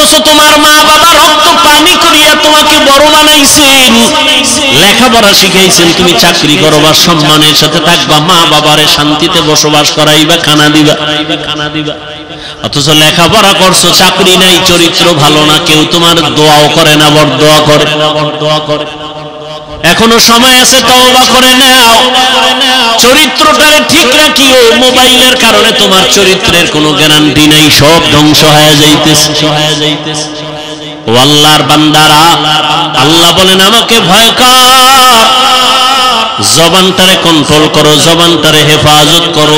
করছো তোমার মা বাবা রক্ত পানি করিয়া তোমাকে বড় বানাইছেন, লেখাপড়া শিখাইছেন, তুমি চাকরি করবা, সম্মানের সাথে থাকবা, মা বাবারে শান্তিতে বসবাস করাইবা, খানা দিবা। অথচ লেখাপড়া করছো, চাকরি নাই, চরিত্র ভালো না, কেউ তোমার দোয়াও করে না, বরদোয়া করে। এখনো সময় আছে, তওবা করে নাও, চরিত্রটারে ঠিক রাখিও। মোবাইলের কারণে তোমার চরিত্রের কোনো গ্যারান্টি নাই, সব ধ্বংস হয়ে যাইতেছে। ও আল্লাহর বান্দারা, আল্লাহ বলেন আমাকে ভয় কর, জবানটারে কন্ট্রোল করো, জবানটারে হেফাজত করো।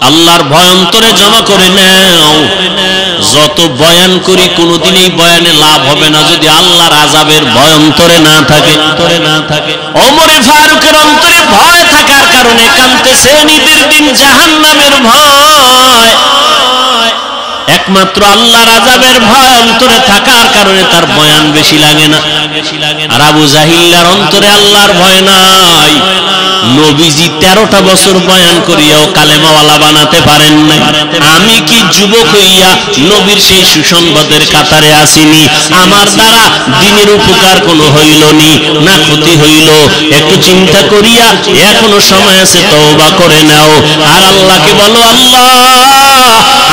আল্লাহর ভয় অন্তরে জমা করে নাও। যত বয়ান করি কোনোদিনই বয়ানে লাভ হবে না যদি আল্লাহর আযাবের ভয় অন্তরে না থাকে। ওমরে ফারুকের অন্তরে ভয় থাকার কারণে কাঁদতেছে, ঈদের দিন জাহান্নামের ভয়। একমাত্র আল্লাহর আযাবের ভয় অন্তরে থাকার কারণে তার বয়ান বেশি লাগে না। আর আবু জাহিল্লার অন্তরে আল্লাহর ভয় নাই। নবীজি 13টা বছর বয়ান করিয়াও কালেমাওয়ালা বানাতে পারেন নাই। আমি কি যুবক হইয়া নবীর সেই সুসংবাদের কাতারে আসিনি? আমার দ্বারা দ্বীনের উপকার কোনো হইল নি না ক্ষতি হইল? একটু চিন্তা করিয়া এখনো সময় আছে, তওবা করে নাও। আর আল্লাহকে বলো, আল্লাহ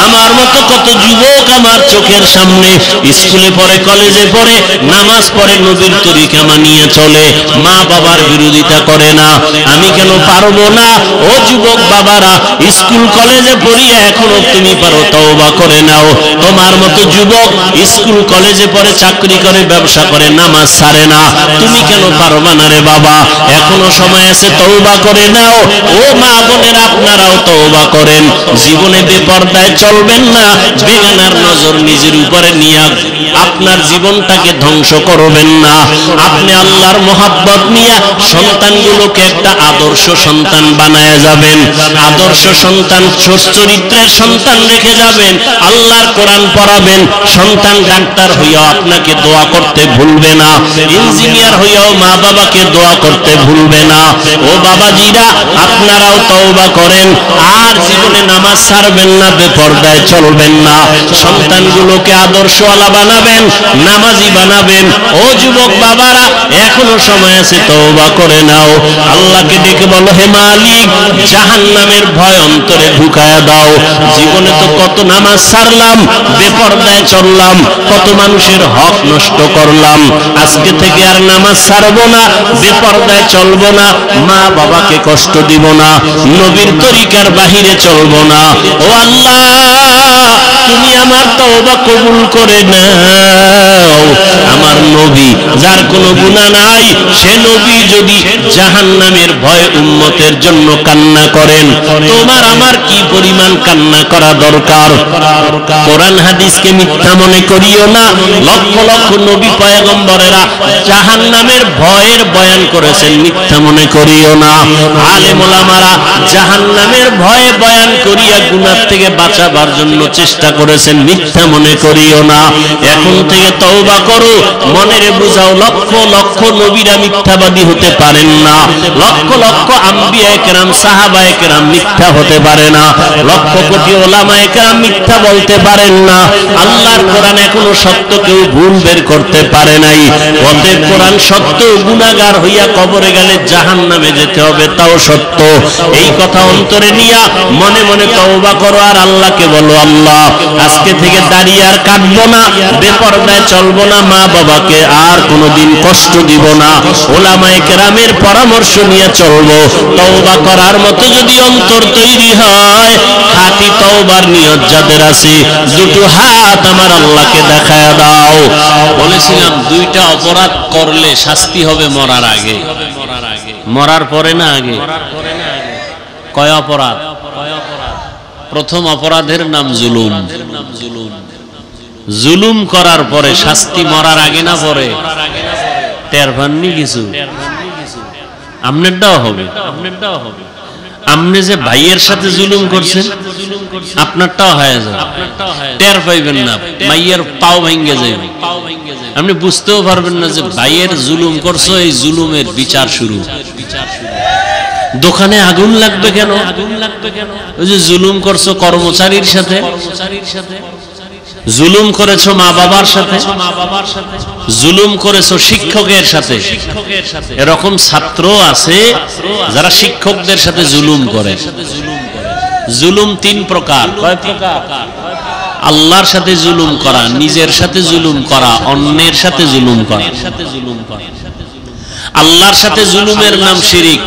আমার মতো কত যুবক আমার চোখের সামনে স্কুলে পড়ে, কলেজে পড়ে, নামাজ পড়ে, নবীর তরিকা মানিয়ে চলে, মা বাবার বিরোধিতা করে না, আমি কেন পারবো না? ও যুবক বাবারা, স্কুল কলেজে পড়িয়া এখনো তুমি পারো, তওবা করে নাও। তোমার মতো যুবক স্কুল কলেজে পড়ে, চাকরি করে, ব্যবসা করে, নামাজ ছাড়ে না, তুমি কেন পারবা না রে বাবা? এখনো সময় আছে, তওবা করে নাও। ও মা বোনেরা, আপনারাও তওবা করেন। জীবনে বেপরদায় চলবেন না, বেগানার নজর নিজের উপরে নিয়ে আপনার জীবনটাকে ধ্বংস করবেন না। আপনি আল্লাহর মহব্বত নিয়ে সন্তানগুলোকে একটা আদর্শ সন্তান বানায় যাবেন, আদর্শ সন্তান, চরিত্রের সন্তান রেখে যাবেন। আল্লাহর কোরআন পড়াবেন। সন্তান ডাক্তার হইয়াও আপনাকে দোয়া করতে ভুলবে না, ইঞ্জিনিয়ার হইয়াও মা বাবাকে দোয়া করতে ভুলবে না। ও বাবাজিরা, আপনারাও তওবা করেন। আর জীবনে নামাজ ছাড়বেন না, বেপরদায় চলবেন না। সন্তানগুলোকে আদর্শওয়ালা বানাবেন, নামাজি বানাবেন। ও যুবক বাবারা, এখনো সময় আছে, তওবা করে নাও। আল্লাহকে ডেকে বলো, হে মালিক, জাহান্নামের ভয় অন্তরে ঢুকায়া দাও। জীবনে তো কত নামাজ ছাড়লাম, বেপরদায় চললাম, কত মানুষের হক নষ্ট করলাম। আজকে থেকে আর নামাজ ছাড়বো না, বেপরদায় চলবো না, মা বাবাকে কষ্ট দিব না, নবীর তরিকার বাহিরে চলবো না। ও আল্লাহ, তুমি আমার তওবা কবুল করে নাও। আমার নবী, যার কোনো গুনাহ নাই, সে নবী যদি জাহান্নামের ভয় উম্মতের জন্য কান্না করেন, তোমার আমার কি পরিমাণ কান্না করা দরকার। কোরআন হাদিসকে মিথ্যা মনে করিও না। লক্ষ লক্ষ নবী পয়গম্বরেরা জাহান্নামের ভয়ের বয়ান করেছেন, মিথ্যা মনে করিও না। আলেম ওলামারা জাহান্নামের ভয়ে বয়ান করিয়া গুনাহ থেকে বাঁচাবার জন্য চেষ্টা করেছেন, মিথ্যা মনে করিও না। এখন থেকে তওবা করো, মনের বুঝাও, লক্ষ লক্ষ নবীরা মিথ্যাবাদী হতে পারেন না, লক্ষ লক্ষ আম্বিয়া কেরাম, সাহাবায়ে কেরাম মিথ্যা হতে পারে না, লক্ষ কোটি ওলামায়ে কেরাম মিথ্যা বলতে পারেন না। আল্লাহর কোরআন এখনো সত্য কেউ ভুল বের করতে পারে নাই। অতএব কোরআন সত্য, গুনাহগার হইয়া কবরে গেলে জাহান্নামে যেতে হবে, তাও সত্য। এই কথা অন্তরে নিয়া মনে মনে তওবা করো। আর আল্লাহকে বলো, আল্লাহ আজকে থেকে দাড়ি আর কাটবো না, বেপরদায় চলবো না, মা বাবাকে আর কোনোদিন কষ্ট দিব না, ওলামায়ে কেরামের পরামর্শ নিয়ে চলবো। তওবা করার মতো যদি অন্তর তৈরি হয়, খাঁটি তওবার নিয়ত যাদের আছে, দুটো হাত আমার আল্লাহকে দেখায় দাও। বলেছিলাম, দুইটা অপরাধ করলে শাস্তি হবে মরার আগে, মরার পরে না আগে। কয় অপরাধ? প্রথম অপরাধের নাম জুলুম। জুলুম করার পরে শাস্তি মরার আগে না পরে? টের পাননি কিছু? আপনারটাও হবে। আপনি যে ভাইয়ের সাথে জুলুম করছেন, আপনারটাও হয়ে যাবে, টের পাইবেন না, ভাইয়ের পাও ভেঙে যাবে। আপনি বুঝতেও পারবেন না যে ভাইয়ের জুলুম করছো, এই জুলুমের বিচার শুরু। দোকানে আগুন লাগবে কেন? ওই যে জুলুম করছো কর্মচারীর সাথে, জুলুম করেছো মা বাবার সাথে, জুলুম করেছো শিক্ষকের সাথে। এরকম ছাত্র আছে যারা শিক্ষকদের সাথে জুলুম করে। জুলুম তিন প্রকার। কয় প্রকার? আল্লাহর সাথে জুলুম করা, নিজের সাথে জুলুম করা, অন্যের সাথে জুলুম করা। আল্লাহর সাথে জুলুমের নাম শিরিক।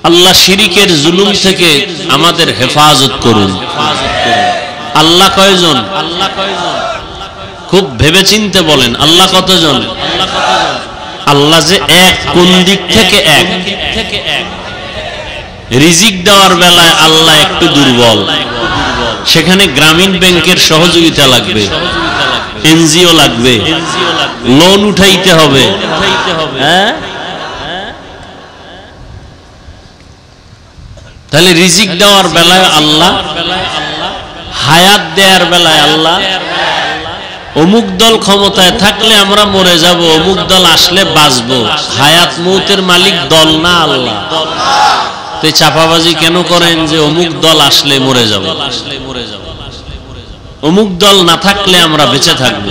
আল্লাহ শিরিকের জুলুম থেকে আমাদের হেফাজত করুন। আল্লাহ কয়জন? খুব ভেবেচিন্তে বলেন, আল্লাহ কতজন? আল্লাহ যে এক, কোন দিক থেকে এক? রিজিক দেওয়ার বেলায় আল্লাহ একটু দুর্বল, সেখানে গ্রামীণ ব্যাংকের সহযোগিতা লাগবে, এনজিও লাগবে, লোন উঠাইতে হবে। হ্যাঁ, তাহলে রিজিক দেওয়ার বেলায় আল্লাহ, হায়াত দেওয়ার বেলায় আল্লাহ। অমুক দল ক্ষমতায় থাকলে আমরা মরে যাব, অমুক দল আসলে বাঁচবো। হায়াত মৌতের মালিক দল না আল্লাহ। তো চাপাবাজি কেন করেন যে অমুক দল আসলে মরে যাব, অমুক দল না থাকলে আমরা বেঁচে থাকবো?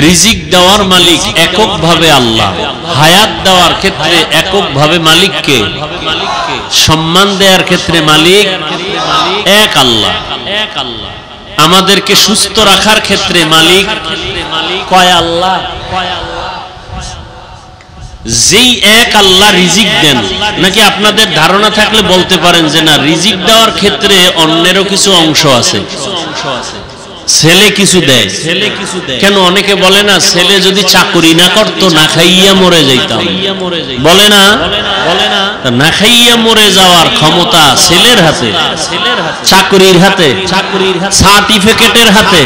রিজিক দেওয়ার মালিক এককভাবে আল্লাহ, হায়াত দেওয়ার ক্ষেত্রে এককভাবে মালিককে, সম্মান দেওয়ার ক্ষেত্রে মালিক এক আল্লাহ। আমাদেরকে সুস্থ রাখার ক্ষেত্রে মালিক কয় আল্লাহ? যেই এক আল্লাহ রিজিক দেন, নাকি আপনাদের ধারণা থাকলে বলতে পারেন যে না, রিজিক দেওয়ার ক্ষেত্রে অন্যেরও কিছু অংশ আছে, ছেলে কিছু দেয়। কেন অনেকে বলে না, ছেলে যদি চাকরি না করতো না খাইয়া মরে যাইতাম, বলে না? না খাইয়া মরে যাওয়ার ক্ষমতা ছেলের হাতে, চাকরির হাতে, সার্টিফিকেটের হাতে।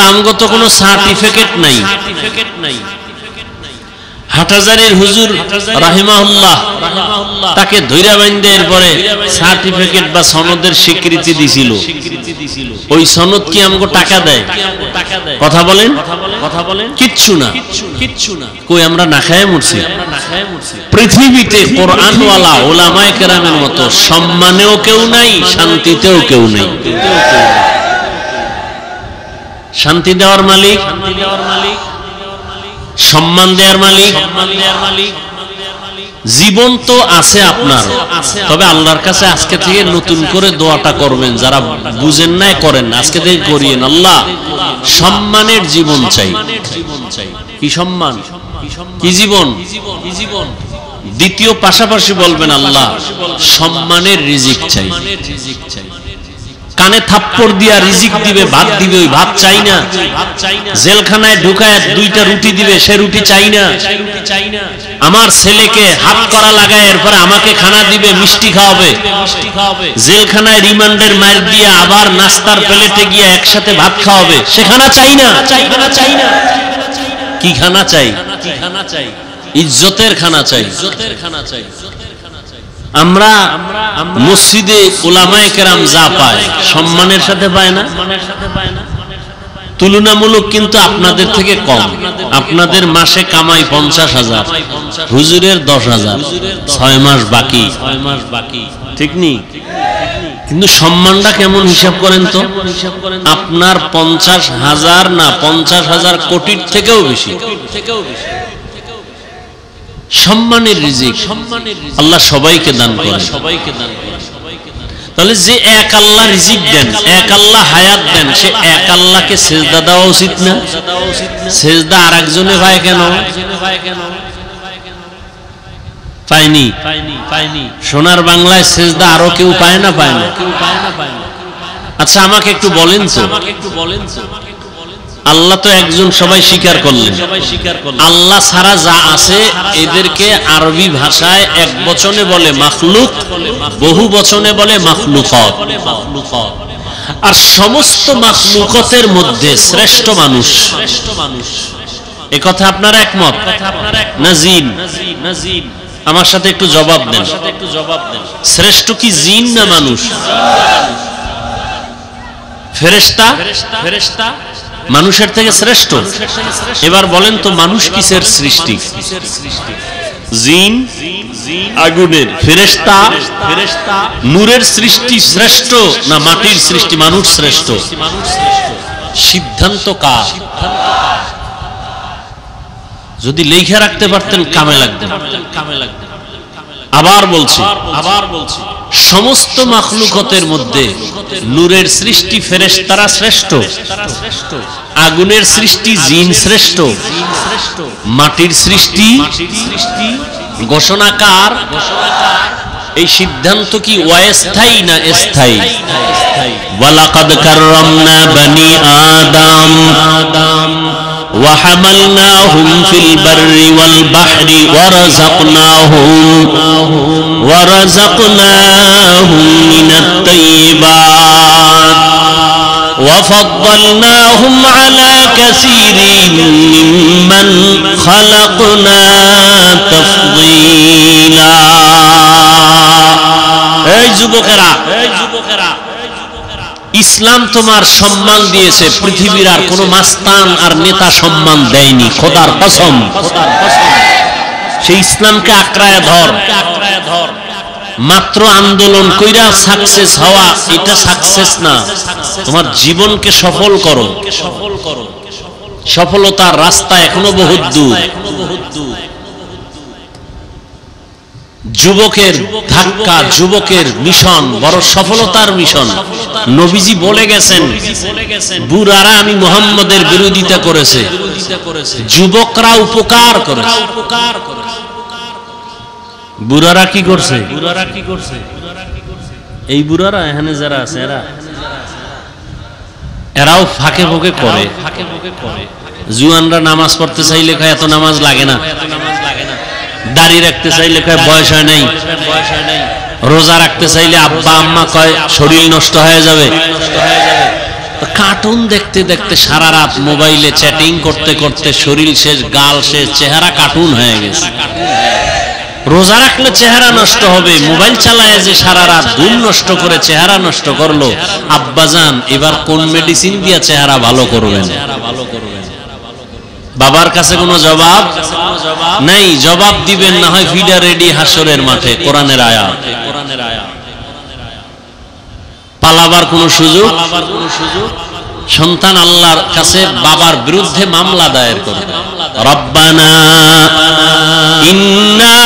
আমগো তো কোনো সার্টিফিকেট নাই। হাটহাজারীর হুজুর রাহিমাহুল্লাহ তাকে ধৈরা বাইন্দে এরপরে সার্টিফিকেট বা সনদের স্বীকৃতি দিছিল। ওই সনদ কি আমগো টাকা দেয়? কথা বলেন, কিচ্ছু না। কই আমরা না খায় মরছি? পৃথিবীতে কোরআনওয়ালা ওলামায়ে কেরামের মতো সম্মানেও কেউ নাই, শান্তিতেও কেউ নাই। শান্তি দেওয়ার মালিক, সম্মান দেওয়ার মালিক। জীবন তো আছে আপনার, তবে আল্লাহর কাছে আজকে থেকে নতুন করে দোয়াটা করবেন। যারা বুঝেন না করেন, আজকে থেকে করিয়েন। আল্লাহ সম্মানের জীবন চাই। কি সম্মান? কি জীবন? দ্বিতীয় পাশাপাশি বলবেন আল্লাহ সম্মানের রিজিক চাই। কানে থাপ্পড় দিয়া রিজিক দিবে, ভাত দিবে, ওই ভাত চাই না। জেলখানায় ঢুকায় দুইটা রুটি দিবে, সে রুটি চাই না। আমার ছেলেকে হাত করা লাগায় এরপরে আমাকে খানা দিবে, মিষ্টি খাওয়াবে। জেলখানায় রিমান্ডের মার দিয়ে আবার নাস্তার প্লেটে গিয়ে একসাথে ভাত খাওয়াবে, সে খানা চাই না। কি খানা চাই? ইজ্জতের খানা চাই। আমরা মসজিদে উলামায়ে কেরাম যা পায় সম্মানের সাথে পায় না, তুলনামূলক কিন্তু আপনাদের থেকে কম। আপনাদের মাসে কামাই 50,000, হুজুরের 10,000, 6 মাস বাকি। ঠিক নি? কিন্তু সম্মানটা কেমন হিসাব করেন তো? আপনার 50,000 না 50,000 কোটির থেকেও বেশি। সম্মানের রিজিক আল্লাহ সবাইকে দান করেন। তাহলে যে এক আল্লাহ রিজিক দেন, এক আল্লাহ হায়াত দেন, সে এক আল্লাহকে সেজদা দেওয়া উচিত না? সেজদা আর একজনে পায় কেন? পায়নি। সোনার বাংলায় সেজদা আরো কেউ পায় না? পায় না। আচ্ছা আমাকে একটু বলেন তো, আল্লাহ তো একজন, সবাই স্বীকার করলেন। আল্লাহ ছাড়া যা আছে এদেরকে আরবি ভাষায় এক বচনে বলে মাখলুক, বহু বচনে বলে মাখলুকাত। আর সমস্ত মাখলুকাতের মধ্যে শ্রেষ্ঠ মানুষ। এ কথা আপনারা একমত না? জিন? আমার সাথে একটু জবাব দেন। শ্রেষ্ঠ কি জিন না মানুষ? ফেরেশতা মানুষের থেকে শ্রেষ্ঠ। এবার বলেন তো মানুষ কিসের সৃষ্টি? জিন আগুনের, ফেরেশতা নূরের সৃষ্টি শ্রেষ্ঠ না মাটির সৃষ্টি মানুষ শ্রেষ্ঠ? সিদ্ধান্ত কার? যদি লেখা রাখতে পারতেন কামে লাগতেন। আবার বলছি সমস্ত মাখলুকতের মধ্যে নূরের সৃষ্টি ফেরেশতারা শ্রেষ্ঠ, আগুনের সৃষ্টি জিন শ্রেষ্ঠ, মাটির সৃষ্টি ঘোষণাকার। এই সিদ্ধান্ত কি অস্থায়ী না স্থায়ী? ওয়ালাকাদ কাররামনা বনি আদম وحملناهم في البر والبحر ورزقناهم من الطيبات وفضلناهم على كثير ممن خلقنا تفضيلا। এই যুবকেরা, ইসলাম তোমার সম্মান দিয়েছে, পৃথিবীর আর কোন মাস্তান আর নেতা সম্মান দেয়নি। খোদার কসম, সেই ইসলামকে আঁকড়ায় ধর। মাত্র আন্দোলন কইরা সাকসেস হওয়া এটা সাকসেস না, তোমার জীবনকে সফল করো। সফলতার রাস্তা এখনো বহুত দূর। যুবকের ধাক্কা, যুবকের মিশন বড় সফলতার মিশন। নবীজি বলে গেছেন, বুড়ারা আমি মুহাম্মদের বিরোধিতা করেছে, যুবকরা উপকার করেছে। বুড়ারা কি করছে? এই বুড়ারা এখানে যারা আছে এরাও ফাঁকে ফোঁকে করে। জুয়ানরা নামাজ পড়তে চাইলে কয় এত নামাজ লাগে না, দাড়ি রাখতে চাইলে কয় বয়স হয় নাই, রোজা রাখতে চাইলে আব্বা আম্মা কয় শরীর নষ্ট হয়ে যাবে। কার্টুন দেখতে দেখতে সারা রাত মোবাইলে চ্যাটিং করতে করতে শরীর শেষ, গাল শেষ, চেহারা কার্টুন হয়ে গেছে। রোজা রাখলে চেহারা নষ্ট হবে, মোবাইল চালায় যে সারা রাত ঘুম নষ্ট করে চেহারা নষ্ট করলো। আব্বাজান এবার কোন মেডিসিন দিয়া চেহারা ভালো করবেন? বাবার কাছে কোনো জবাব নাই, জবাব দিবেন না হয় ফিডা রেডি হাসরের মাঠে। কোরআনের আয়াত, পালাবার কোনো সুযোগ। সন্তান আল্লাহর কাছে বাবার বিরুদ্ধে মামলা দায়ের করে, রব্বানা ইন্না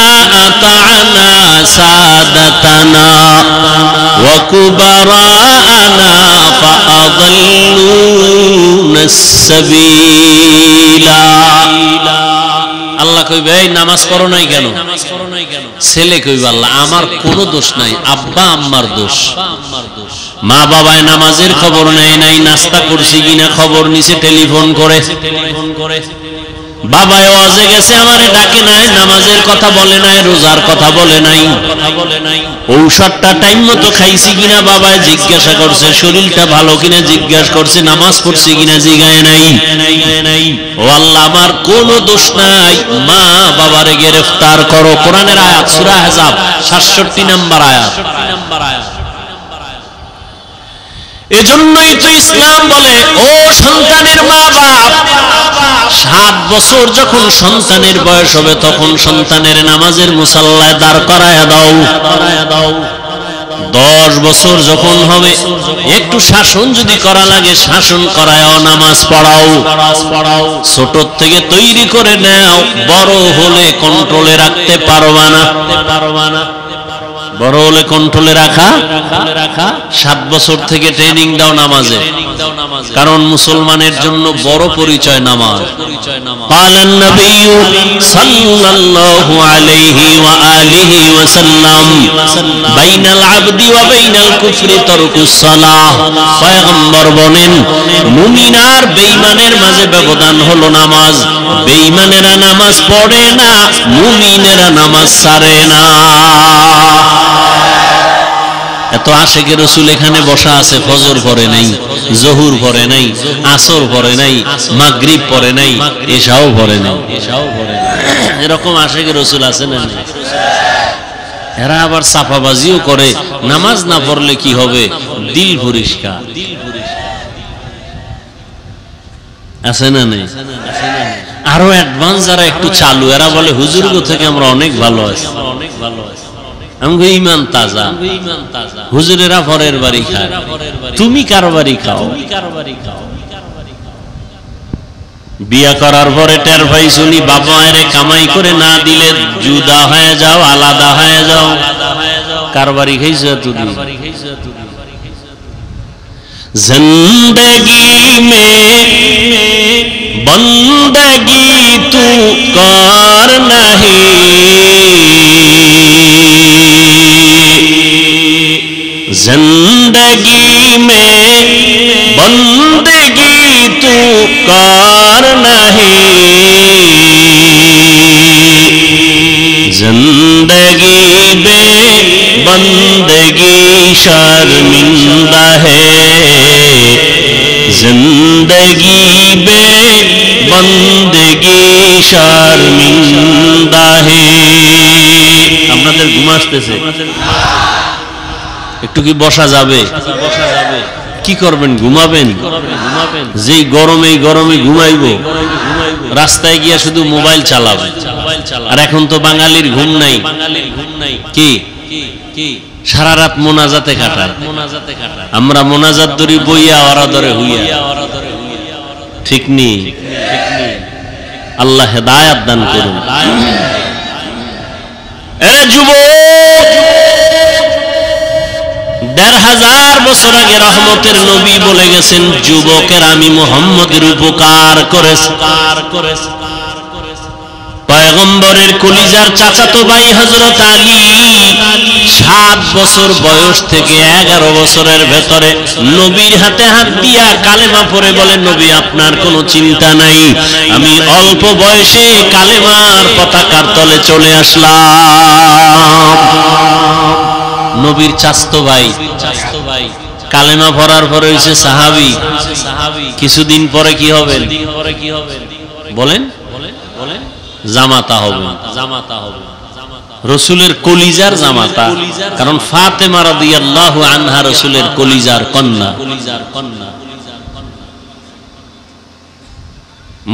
আতা'না সাদাতানা ওয়া কুবারানা ফাআদাল্লুনাস সাবিলা। আল্লাহ কইবে এই নামাজ পড়ো নাই কেন? ছেলে কইবে আল্লাহ আমার কোনো দোষ নাই, আব্বা আম্মার দোষ। মা বাবায় নামাজের খবর নেয় নাই, নাস্তা করছি কিনা খবর নিছে টেলিফোন করে। বাবায় ওয়াজে গেছে আমারে ডাকে নাই, নামাজের কথা বলে নাই, রোজার কথা বলে নাই, ঔষধটা টাইম মতো খাইছি কিনা বাবায় জিজ্ঞাসা করছে, শরীরটা ভালো কিনা জিজ্ঞাসা করছে, নামাজ পড়ছি কিনা জিগায় নাই। ও আল্লাহ আমার কোনো দোষ নাই, মা বাবারে গ্রেফতার করো। কোরআনের আয়াত, সূরা আহজাব 67 নম্বর আয়াত। এজন্যই তো ইসলাম বলে ও সন্তানের মা বাপ, 7 বছর যখন সন্তানের বয়স হবে তখন সন্তানের নামাজের মুসাল্লায় দাঁড় করায়া দাও। 10 বছর যখন হবে একটু শাসন যদি করা লাগে শাসন করায়ও, নামাজ পড়াও। ছোট থেকে তৈরি করে নাও, বড় হলে কন্ট্রোলে রাখতে পারবা না। বড় হলে কন্ট্রোলে রাখা 7 বছর থেকে ট্রেনিং দাও নামাজে, কারণ মুসলমানের জন্য বড় পরিচয় নামাজ। ক্বালান নবিয়্যু সাল্লাল্লাহু আলাইহি ওয়া আলিহি ওয়া সাল্লাম বাইনাল আবদি ওয়া বাইনাল কুফরি তারকুস সালাহ। পয়গম্বর বলেন মুমিন আর বেঈমানের মাঝে ব্যবধান হলো নামাজ। বেঈমানেরা নামাজ পড়ে না, মুমিনেরা নামাজ ছাড়ে না। এত আশেকে রসুল এখানে বসা আছে, ফজর পড়ে নাই, জহুর পড়ে নাই, আসর পড়ে নাই, মাগরিব পড়ে নাই, এশাও পড়ে নাই। এরকম আশেকে রসুল আছে না? এরা আবার চাপাবাজিও করে, নামাজ না পড়লে কি হবে? দিল পরিষ্কার। আছে না নেই? আরো অ্যাডভান্স যারা একটু চালু, এরা বলে হুজুর গো থেকে আমরা অনেক ভালো আছি, অনেক ভালো আছি, আমাকে ইমান তাজা। হুজুরেরা পরের বাড়ি খায়, তুমি কারো বাড়ি খাও। বিয়া করার পরে টের ভাই শুনি বাবা মায়ের কামাই করে না দিলে জুদা হয়ে যাও, আলাদা হয়ে যাও। কার বাড়ি খাইছো তুমি? जिंदगी में बंदगी तू कर नहीं, जिंदगी में बंदगी तू कर नहीं, जिंदगी में बंदगी शर्मिंदा है, जिंदगी में बंदगी शर्मिंदा है। আপনাদের ঘুম আসতেছে? একটু কি বসা যাবে? কি করবেন? ঘুমাবেন? যেই গরমে গরমে ঘুমাইবো, রাস্তায় গিয়া শুধু মোবাইল চালাবে। আর এখন তো বাঙালির ঘুম নাই, কি সারা রাত মোনাজাতে কাটায়। আমরা মোনাজাত ধরি বইয়া, ওরা ধরে হইয়া। ঠিক নি? আল্লাহ হেদায়াত দান করুন। এ যুবক, ১৫০০ বছর আগে রহমতের নবী বলে গেছেন, যুবকের আমি মুহাম্মদের উপকার করেছি। পয়গম্বরের কলিজার চাচাতো ভাই হযরত আলী ৭ বছর বয়স থেকে ১১ বছরের ভেতরে নবীর হাতে হাত দিয়া কালেমা পড়ে বলে, নবী আপনার কোনো চিন্তা নাই, আমি অল্প বয়সে কালেমার পতাকার তলে চলে আসলাম। নবীর চাচাতো ভাই কালেমা পড়ার পরে হইছে সাহাবী। কিছুদিন পরে কি হবেন বলেন? জামাতা হবে। রসুলের কলিজার জামাতা, কারণ ফাতেমা রাদিয়াল্লাহু আনহা রসুলের কলিজার কন্যা।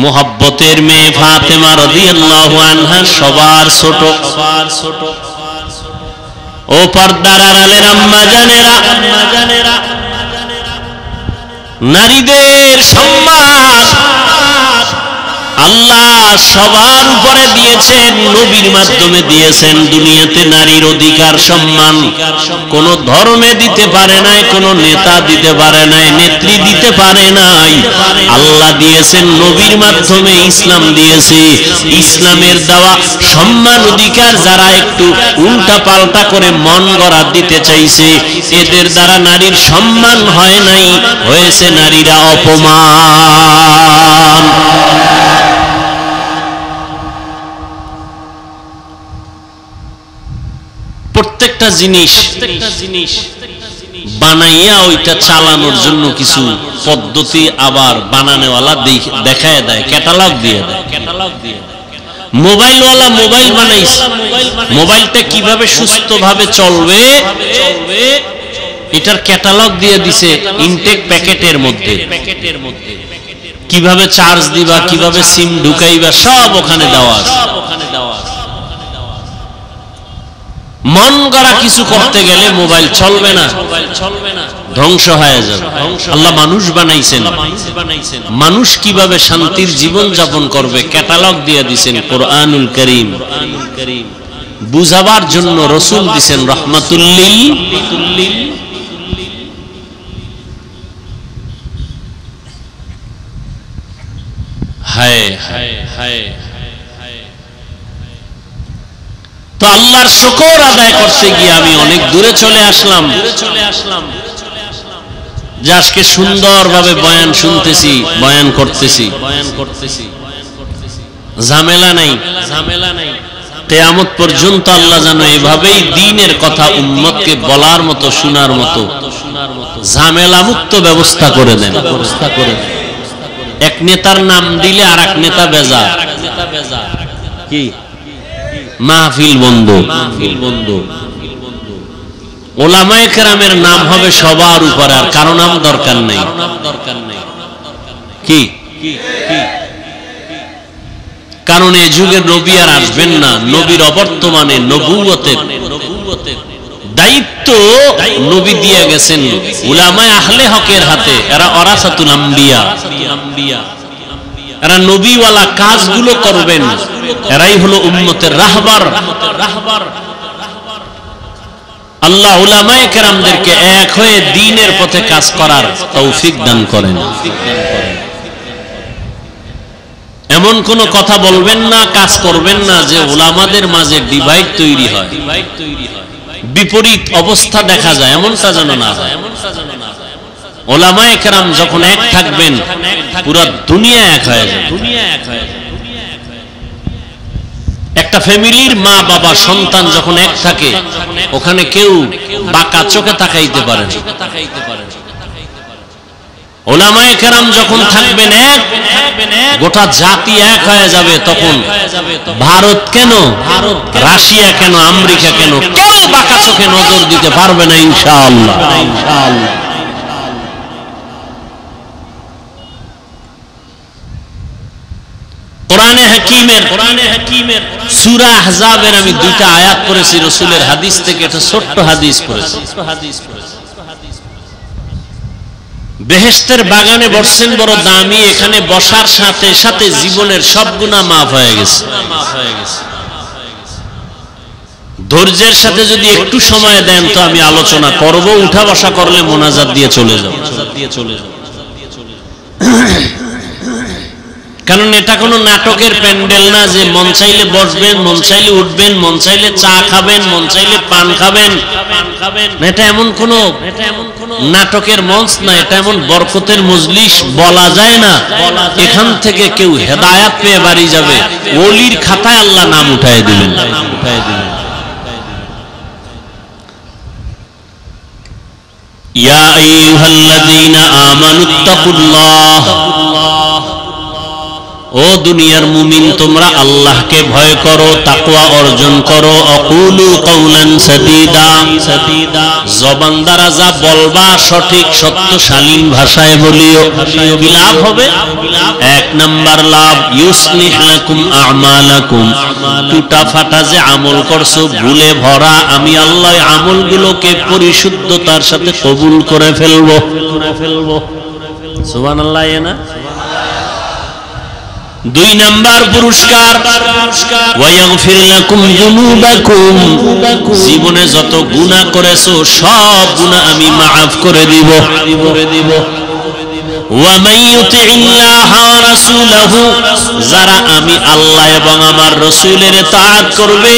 মুহাব্বতের মেয়ে ফাতেমা রাদিয়াল্লাহু আনহা সবার ছোট। ও পর্দার আড়ালের আম্মা জানেরা, নারীদের সম্মান আল্লাহ সবার উপরে দিয়েছেন, নবীর মাধ্যমে দিয়েছেন। দুনিয়াতে নারীর অধিকার সম্মান কোন ধর্মে দিতে পারে নাই, কোন নেতা দিতে পারে নাই, নেত্রী দিতে পারে নাই। আল্লাহ দিয়েছেন নবীর মাধ্যমে, ইসলাম দিয়েছে। ইসলামের দেওয়া সম্মান অধিকার যারা একটু উল্টা পাল্টা করে মন গড়া দিতে চাইছে, এদের দ্বারা নারীর সম্মান হয় নাই, হয়েছে নারীরা অপমান। প্রত্যেকটা জিনিস বানাইয়া ওইটা চালানোর জন্য কিছু পদ্ধতি আবার বানানোওয়ালা দেখায় দেয়, ক্যাটালগ দিয়ে দেয়। মোবাইলওয়ালা মোবাইল বানাইছে, মোবাইলটা কিভাবে সুস্থভাবে চলবে এটার ক্যাটালগ দিয়ে দিছে ইনটেক প্যাকেটের মধ্যে। কিভাবে চার্জ দিবা, কিভাবে সিম ঢুকাইবা, সব ওখানে দেওয়া আছে। মন গড়া কিছু করতে গেলে মোবাইল চলবে না, ধ্বংস হয়ে যাবে। আল্লাহ মানুষ বানাইছেন, মানুষ কিভাবে শান্তির জীবন যাপন করবে ক্যাটালগ দিয়ে দিয়েছেন কোরআনুল কারীম। বুঝাবার জন্য রাসূল দিয়েছেন রাহমাতুল লিল। হায় হায় হায়। তো আল্লাহর শুকর আদায় করতে গিয়ে আমি অনেক দূরে চলে আসলাম, যে আজকে সুন্দরভাবে বয়ান শুনতেছি, বয়ান করতেছি, ঝামেলা নাই। কিয়ামত পর্যন্ত আল্লাহ জানো এভাবেই দ্বীনের কথা উম্মতকে বলার মতো, শোনার মতো ঝামেলা মুক্ত ব্যবস্থা করে দেন। এক নেতার নাম দিলে আর এক নেতা বেজা, কি মাহফিল বন্ধ। ওলামায়ে কেরামের নাম হবে সবার উপরে, আর কারো নাম দরকার নেই। কি কারণ এই যুগে নবী আর আসবেন না। নবীর অবর্তমানে নবুয়তের দায়িত্ব নবী দিয়ে গেছেন উলামায়ে আহলে হকের হাতে। এরা ওরাসাতুল আম্বিয়া, এরা নবীওয়ালা কাজগুলো করবেন। এরাই হলো উম্মতের রাহবার। আল্লাহ উলামায়ে কেরামদেরকে এক হয়ে দ্বীনের পথে কাজ করার তৌফিক দান করেন। এমন কোন কথা বলবেন না, কাজ করবেন না যে উলামাদের মাঝে ডিভাইড তৈরি হয়, বিপরীত অবস্থা দেখা যায়, এমনটা যেন না যায়। উলামায়ে কেরাম যখন এক থাকবেন পুরো দুনিয়া এক হয়ে যায়। একটা ফ্যামিলির মা বাবা সন্তান যখন এক থাকে ওখানে কেউ বাঁকা চোখে তাকাইতে পারে না। উলামায়ে কেরাম যখন থাকবেন এক, গোটা জাতি এক হয়ে যাবে। তখন ভারত কেন, রাশিয়া কেন, আমেরিকা কেন, কেউ বাঁকা চোখে নজর দিতে পারবে না ইনশাআল্লাহ। কোরআনে হাকিমের সূরা আহজাবের আমি দুইটা আয়াত পড়েছি রাসূলের হাদিস থেকে। এটা ছোট্ট হাদিস পড়েছি। বেহেশতের বাগানে বসছেন বড় দামি, এখানে বসার সাথে সাথে জীবনের সব গুনাহ মাফ হয়ে গেছে। ধৈর্যের সাথে যদি একটু সময় দেন তো আমি আলোচনা করব, উঠা বসা করলে মোনাজাত দিয়ে চলে যাব। কারণ এটা কোনো নাটকের প্যান্ডেল না যে মন চাইলে বসবেন, মন চাইলে উঠবেন, মন চাইলে চা খাবেন, মন চাইলে পান খাবেন। এটা এমন কোন নাটকের মঞ্চ না, এটা এমন বরকতের মজলিস বলা যায় না। এখান থেকে কেউ হেদায়াত পেয়ে বাড়ি যাবে, ওলির খাতায় আল্লাহ নাম উঠায় দিবেন। ইয়া আইয়ুহাল্লাযীনা আমানুত্তাকুল্লাহ, ও দুনিয়ার মুমিন তোমরা আল্লাহকে ভয় করো, তাকওয়া অর্জন করো। আকুলু কাওলান সাদীদা, জবান দ্বারা যা বলবা সঠিক সত্য শালীন ভাষায় বলিও। কি লাভ হবে? এক নাম্বার লাভ, ইউসলিহ লাকুম আমালাকুম, টুটা ফাটা যে আমল করছো ভুলে ভরা, আমি আল্লাহ আমলগুলোকে পরিশুদ্ধতার সাথে কবুল করে ফেলবো। সুবহানাল্লাহ। না দুই নাম্বার পুরস্কার, ওয়ায়াগফির লাকুম যুনুবাকুম, জীবনে যত গুনাহ করেছো সব গুনাহ আমি মাফ করে দিব। ওয়া মান ইউতিইল্লাহা ওয়া রাসূলাহু, যারা আমি আল্লাহ এবং আমার রাসূলের তাআত করবে,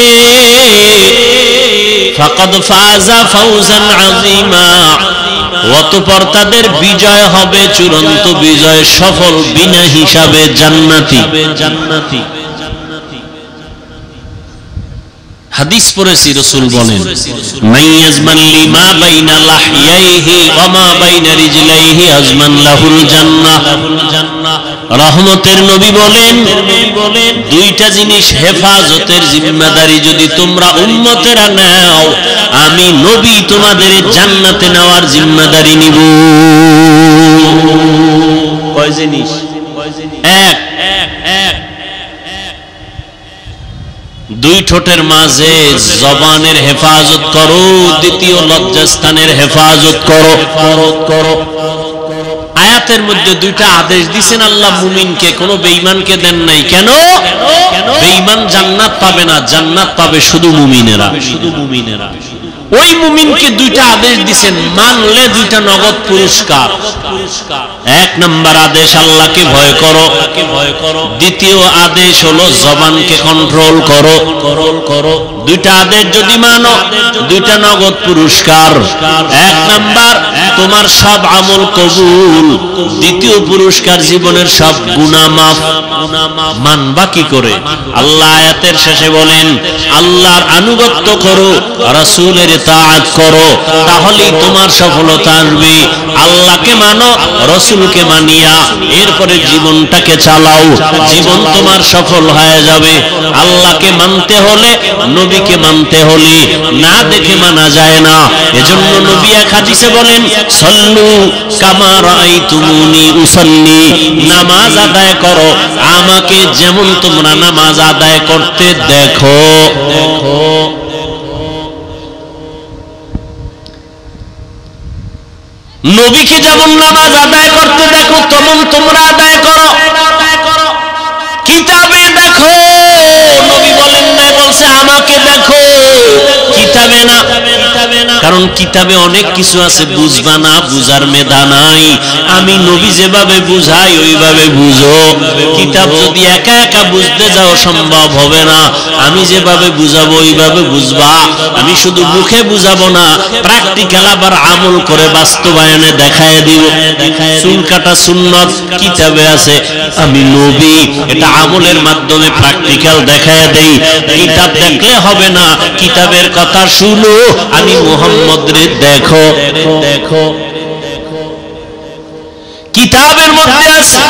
ফাকাদ ফাযা ফাওজান আযীমা, অতঃপর তাদের বিজয় হবে চূড়ান্ত বিজয়, সফল বিনা হিসাবে জান্নাতি। হাদিস পড়েছি, রাসূল বলেন, মাইয়াজমান লিমা বাইনা লাহইয়াইহি ওয়া মা বাইনা রিজলাইহি আজমান লাহুল জান্নাহ। রহমতের নবী বলেন, দুইটা জিনিস হেফাজতের জিম্মাদারি যদি তোমরা উম্মতেরা নাও, আমি নবী তোমাদের জান্নাতে নেওয়ার জিম্মাদারি নিব। কয় জিনিস? এক, দুই ঠোঁটের মাঝে জবানের হেফাজত করো, দ্বিতীয় লজ্জাস্থানের হেফাজত করো। আয়াতের মধ্যে দুইটা আদেশ দিয়েছেন আল্লাহ মুমিনকে, কোন বেঈমানকে দেন নাই। কেন? বেঈমান জান্নাত পাবে না, জান্নাত পাবে শুধু মুমিনেরা। ওই মুমিনকে দুইটা আদেশ দিয়েছেন, মানলে দুইটা নগদ পুরস্কার। এক নাম্বার আদেশ আল্লাহকে ভয় করো, দ্বিতীয় আদেশ হলো জবানকে কন্ট্রোল করো। দুইটা আদেশ যদি মানো দুইটা নগদ পুরস্কার। এক নাম্বার তোমার সব আমল কবুল, দ্বিতীয় পুরস্কার জীবনের সব গুনাহ মাফ। মানবা কি করে? আল্লাহ আয়াতের শেষে বলেন, আল্লাহর আনুগত্য করো, রাসূলের তাআত করো, তাহলেই তোমার সফলতা আসবে। আল্লাহকে মানো, রাসূলকে মানিয়া এরপরে জীবনটাকে চালাও, জীবন তোমার সফল হয়ে যাবে। আল্লাহকে মানতে হলে নবী নবীকে মানতে হলে না দেখে মানা যায় না। এজন্য নবী এক হাদিসে বলেন, সল্লু কামা রাআইতুমুনি উসাল্লি, নামাজ আদায় করো আমাকে যেমন তোমরা নামাজ আদায় করতে দেখো। নবীকে যেমন নামাজ আদায় করতে দেখো তেমন তোমরা আদায় করো। কিতাবে দেখো, নবী বলেন না, বলছে আমাকে দেখো, কিতাবে না। কারণ কিতাবে অনেক কিছু আছে বুঝবা না, বুঝার মেধা নাই। আমি নবী যেভাবে বুঝাই ওইভাবে বুঝো। কিতাব যদি একা একা বুঝতে যাও সম্ভব হবে না। আমি যেভাবে বুঝাবো ওইভাবে বুঝবা। আমি শুধু মুখে বুঝাবো না, প্র্যাকটিক্যাল আবার আমল করে বাস্তবায়নে দেখায় দিব। চুল কাটা সুন্নত কিতাবে আছে, আমি নবী এটা আমলের মাধ্যমে প্র্যাকটিক্যাল দেখায় দেই। কিতাব দেখলে হবে না, কিতাবের কথা শুনো, আমি মুহাম্মদ রে দেখো। কিতাবের মধ্যে আছে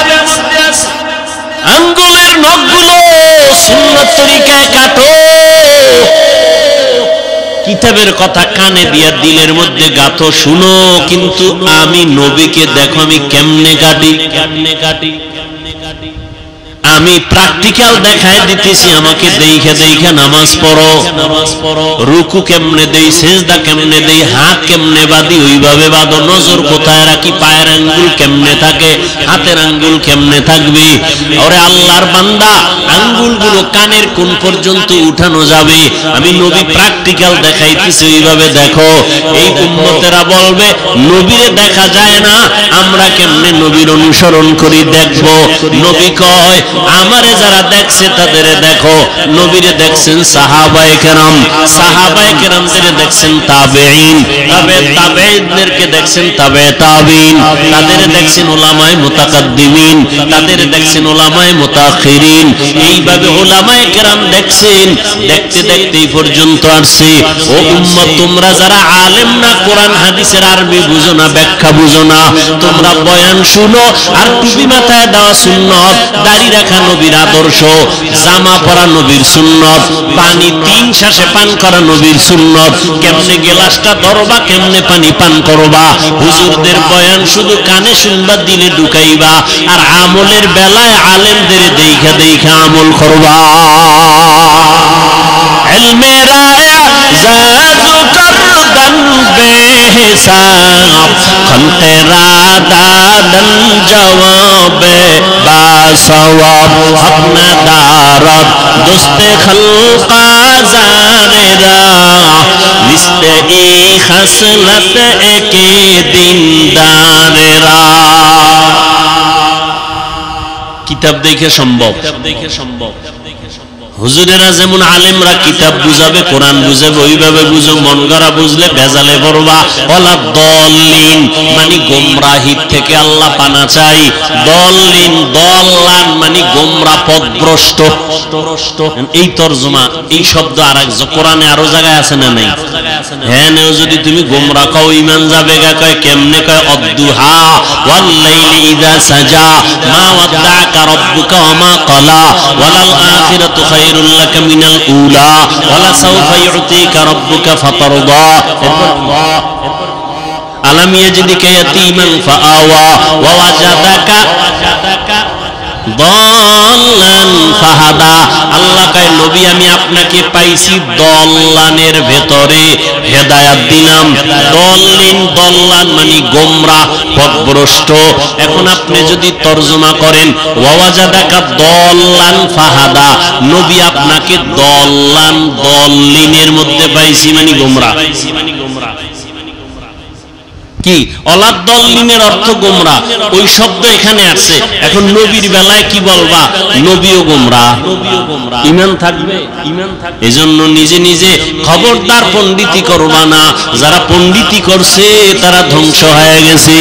আঙ্গুলের নখগুলো সুন্নত তরিকায় কাটো। কিতাবের কথা কানে দিয়া দিলের মধ্যে গাঁথো, শুনো, কিন্তু আমি নবীকে দেখো আমি কেমনে কাটি। আমি প্র্যাকটিক্যাল দেখায় দিতেছি, আমাকে দেখে দেখে নামাজ পড়ো। রুকু কেমনে দেই, সেজদা কেমনে দেই, হাত কেমনে বাঁধি ওইভাবে বাঁধো। নজর কোথায় রাখি, পায়ের আঙ্গুল কেমনে থাকে, হাতের আঙ্গুল কেমনে থাকবে। ওরে আল্লাহর বান্দা, আঙ্গুলগুলো কানের কোন পর্যন্ত উঠানো যাবে, আমি নবী প্র্যাকটিক্যাল দেখাইতেছি, ওইভাবে দেখো। এই উম্মতেরা বলবে নবীরে দেখা যায় না, আমরা কেমনে নবীর অনুসরণ করি দেখবো। নবী কয় আমারে যারা দেখছে তাদের দেখো। নবীরে দেখছেন সাহাবায়ে কেরাম, সাহাবায়ে কেরামদের দেখছেন তাবেঈন, তাবেঈনদেরকে দেখছেন তাবে তাবেঈন, তাদের দেখছেন উলামায়ে মুতাকাদ্দিমিন, তাদের দেখছেন উলামায়ে মুতাআখিরিন। এইভাবে উলামায়ে কেরাম দেখছেন, দেখতে দেখতে এই পর্যন্ত আসছে। ও উম্মত, তোমরা যারা আলেম না, কোরআন হাদিসের আরবি বুঝো না, ব্যাখ্যা বুঝো না, তোমরা বয়ান শুনো আর টুপি মাথায় দেওয়া সুন্নত, দাড়ি রাখা নবীর আদর্শ, জামা পরা নবীর সুন্নত, পানি 3 শ্বাসে পান করা নবীর সুন্নত, কেমনে গ্লাসটা ধরবা, কেমনে পানি পান করবা। হুজুরদের বয়ান শুধু কানে শুনবা, দিলে ঢুকাইবা, আর আমলের বেলায় আলেমদের দেখা দেখা আমল করবা। ইলমে রা'জাজু করদান বেহিসাব, খলকে রাদাদান জওয়াবে বাসওয়াব, আপনা দারদ দোস্তে খলকা জারেরা, লিস্তে ই খাসলত একে দিনদারেরা। কিতাব দেখে সম্ভব। হুজুরেরা যেমন আলেমরা কিতাব বুঝাবে, কোরআন বুঝাবে, ওইভাবে বুঝো। মন গড়া বুঝলে ভেজালে পড়বা। ওয়ালা দল্লিন মানে গোমরাহির থেকে আল্লাহ পানা চাই। দল্লিন দল্লান মানে গোমরা, পথভ্রষ্ট। এই তরজমা, এই শব্দ আর এক কোরআনে আরো জায়গায় আছে না নাই? হ্যাঁ, নেও যদি তুমি গোমরা কও ঈমান যাবে গা। কয় কেমনে? কয় অদ্দুহা ওয়াল লাইলি ইযা সাজা, মা ওয়াদ্দাআকা রাব্বুকা ওয়া মা ক্বালা, ওয়ালাল আখিরাতু খায়রুল লাকা মিনাল উলা, ওয়ালা সাওফা ইউতিকা রাব্বুকা ফাতারদা। আলাম ইয়াজিদিকা ইয়াতীমান ফাআওয়া ওয়া ওয়াজাদাকা দল্লান ফাহাদা। আল্লাহ কয় নবী আমি আপনাকে পাইছি দল্লানের ভেতরে, হেদায়াত দিলাম। দল্লিন দল্লান মানে গোমরা, পথভ্রষ্ট। এখন আপনি যদি তরজমা করেন ওয়াজাদাকা দল্লান ফাহাদা, নবী আপনাকে দল্লান দল্লিনের মধ্যে পাইছি মানে গোমরা। কি অলাদ দল্লিনের অর্থ গোমরা, ওই শব্দ এখানে আছে। এখন নবীর বেলায় কি বলবা? নবীও গোমরা, ঈমান থাকবে। এজন্য নিজে নিজে খবরদার পণ্ডিতি করবা না। যারা পণ্ডিতি করছে তারা ধ্বংস হয়ে গেছে,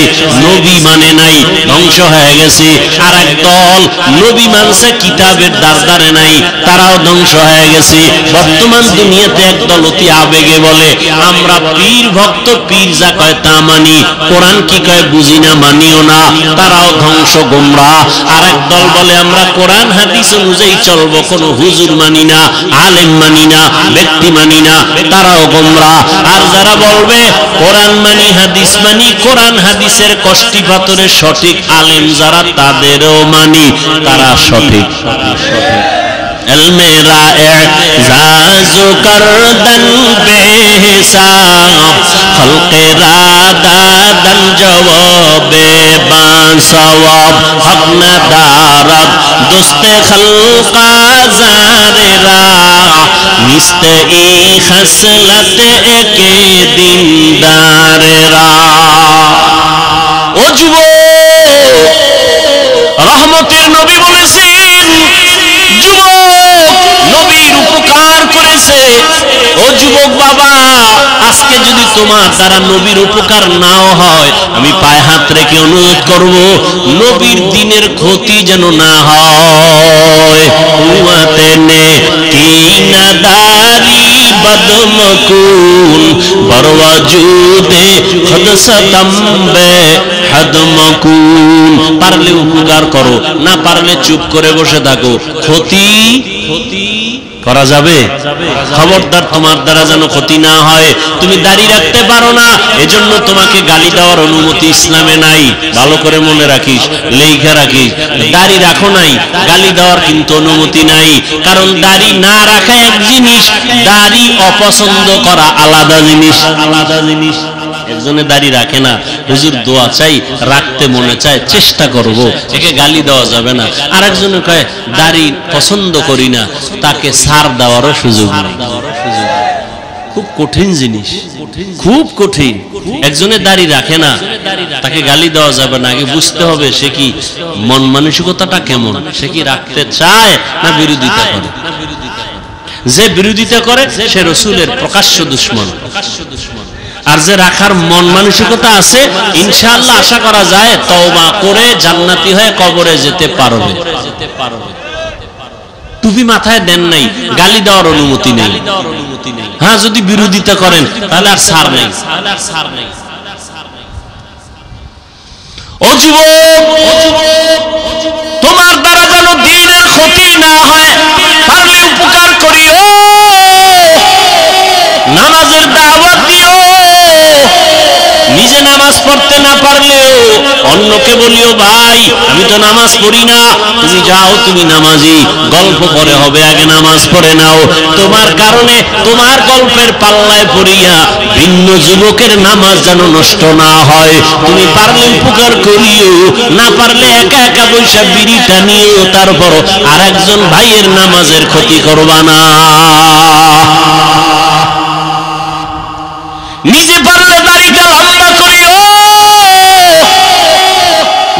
নবী মানে নাই, ধ্বংস হয়ে গেছে। আর এক দল নবী মানছে, কিতাবের দারদারে নাই, তারাও ধ্বংস হয়ে গেছে। বর্তমান দুনিয়াতে একদল অতি আবেগে বলে আমরা পীর ভক্ত, পীর যা কয় তা মানি। মানি, কোরআন কি কয় বুঝি না, মানিও না, তারাও ধ্বংস গোমরাহ। আর এক দল বলে আমরা কোরআন হাদিস অনুযায়ী চলবো, কোনো হুজুর মানি না, আলেম মানি না, ব্যক্তি মানি না, তারাও গোমরাহ। আর যারা বলবে কোরআন মানি, হাদিস মানি, কোরআন হাদিসের কষ্টি পাথরে সঠিক আলেম যারা, তাদেরও মানি, তারা সঠিক। মেরা এজাজু করদন বেহিসাব, খলকে রাদাদন জওয়াবে বাসওয়াব, হক না দারদ দোস্তে খলকা জারেরা, নিস্তে ই খসলত একে দিনদারেরা। ও যুবক, রহমতের নবী বলেছেন যুবক নবীর উপকার করেছে। ও যুবক বাবা, আজকে যদি তোমার দ্বারা নবীর উপকার নাও হয়, আমি পায়ে হাত রেখে অনুরোধ করব, নবীর দিনের ক্ষতি যেন না হয়। হুয়াতে নে কিনাদারি বদমকুন, বরওয়াজুদে খুদ সতম্বে হদমকুন। পারলে উপকার করো, না পারলে চুপ করে বসে থাকো। ক্ষতি করা যাবে? খবরদার, তোমার দ্বারা যেন ক্ষতি না হয়। তুমি দাড়ি রাখতে পারো না, এজন্য তোমাকে গালি দেওয়ার অনুমতি ইসলামে নাই। ভালো করে মনে রাখিস, লেখা রাখিস। দাড়ি রাখো নাই, গালি দেওয়ার কিন্তু অনুমতি নাই। কারণ দাড়ি না রাখা এক জিনিস, দাড়ি অপছন্দ করা আলাদা জিনিস। আলাদা জিনিস। একজনে দাড়ি রাখে না, হুজুর দোয়া চাই, রাখতে মনে চায়, চেষ্টা করব, একে গালি দেওয়া যাবে না। আর একজনে কয় দাড়ি পছন্দ করি না, তাকে ছাড় দেওয়ারও সুযোগ নেই। খুব কঠিন জিনিস, খুব কঠিন। একজনে দাড়ি রাখে না, তাকে গালি দেওয়া যাবে না। আগে বুঝতে হবে সে কি মন মানসিকতাটা কেমন, সে কি রাখতে চায় না বিরোধিতা করে। যে বিরোধিতা করে সে রাসূলের প্রকাশ্য দুশমন। আর যে রাখার মন মানসিকতা আছে, ইনশাআল্লাহ আশা করা যায় তওবা করে জান্নাতি হয়ে কবরে যেতে পারবে। টুপি মাথায় দেন নাই, গালি দেওয়ার অনুমতি নেই। হ্যাঁ, যদি বিরোধিতা করেন তাহলে আর ছাড় নেই। ও যুবক, তোমার দ্বারা যেন দ্বীনের ক্ষতি না হয়, পারলে উপকার করিও, নামাজের দাওয়াত দিও। নিজে নামাজ পড়তে না পারলেও অন্যকে বলিও, ভাই আমি তো নামাজ পড়ি না, তুমি যাও, তুমি নামাজি, গল্প পরে হবে, আগে নামাজ পড়ে নাও। তোমার কারণে, তোমার গল্পের পাল্লায় পড়িয়া ভিন্ন যুবকের নামাজ যেন নষ্ট না হয়। তুমি পারলে উপকার করিও, না পারলে একা একা বৈশা বিড়ি টানিও, তারপর আর একজন ভাইয়ের নামাজের ক্ষতি করবা না। নিজে পারলে দাড়িটা লম্বা করিও।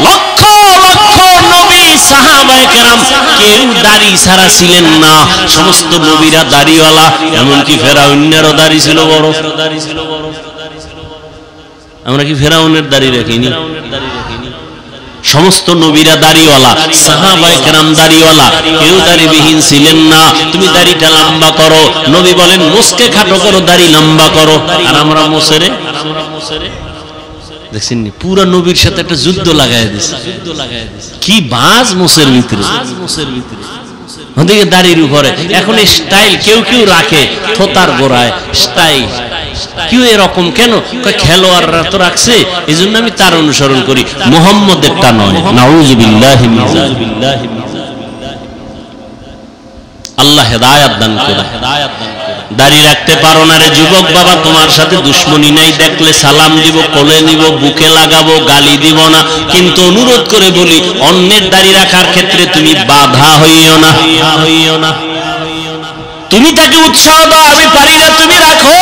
লক্ষ লক্ষ নবী সাহাবায়ে কেরাম কেউ দাড়ি ছাড়া ছিলেন না, সমস্ত নবীরা দাড়িওয়ালা। এমনকি ফেরাউনেরও দাড়ি ছিল বড়। আমরা কি ফেরাউনের দাড়ি রাখিনি? সমস্ত নবীরা দাড়িওয়ালা, সাহাবায়ে কেরাম দাড়িওয়ালা, কেউ দাড়িবিহীন ছিলেন না। তুমি দাড়িটা লম্বা করো, নবী বলেন মুসকে খাটো করো, দাড়ি লম্বা করো। আর আমরা মোছেরে দেখছেন পুরা নবীর সাথে একটা যুদ্ধ লাগাই দিছে। কি বাজ মোছের ভিতরে, ওদিকে দাড়ির উপরে। এখন স্টাইল কেউ কেউ রাখে থোতার গোড়ায় স্টাইল। কেউ এরকম কেন? খেলোয়াড়রা তো রাখছে, এই জন্য আমি তার অনুসরণ করি। মুহাম্মদেরটা নয়। নাউযুবিল্লাহি মিন যালিক। আল্লাহ হেদায়েত দান করে। দাড়ি রাখতে পারো না রে যুবক বাবা, তোমার সাথে দুশ্মনী নাই, দেখলে সালাম দিব, কোলে নিব, বুকে লাগাবো, গালি দিব না। কিন্তু অনুরোধ করে বলি, অন্যের দাড়ি রাখার ক্ষেত্রে তুমি বাধা হইও না। তুমি তাকে উৎসাহ দাও, আমি পারি না, তুমি রাখো।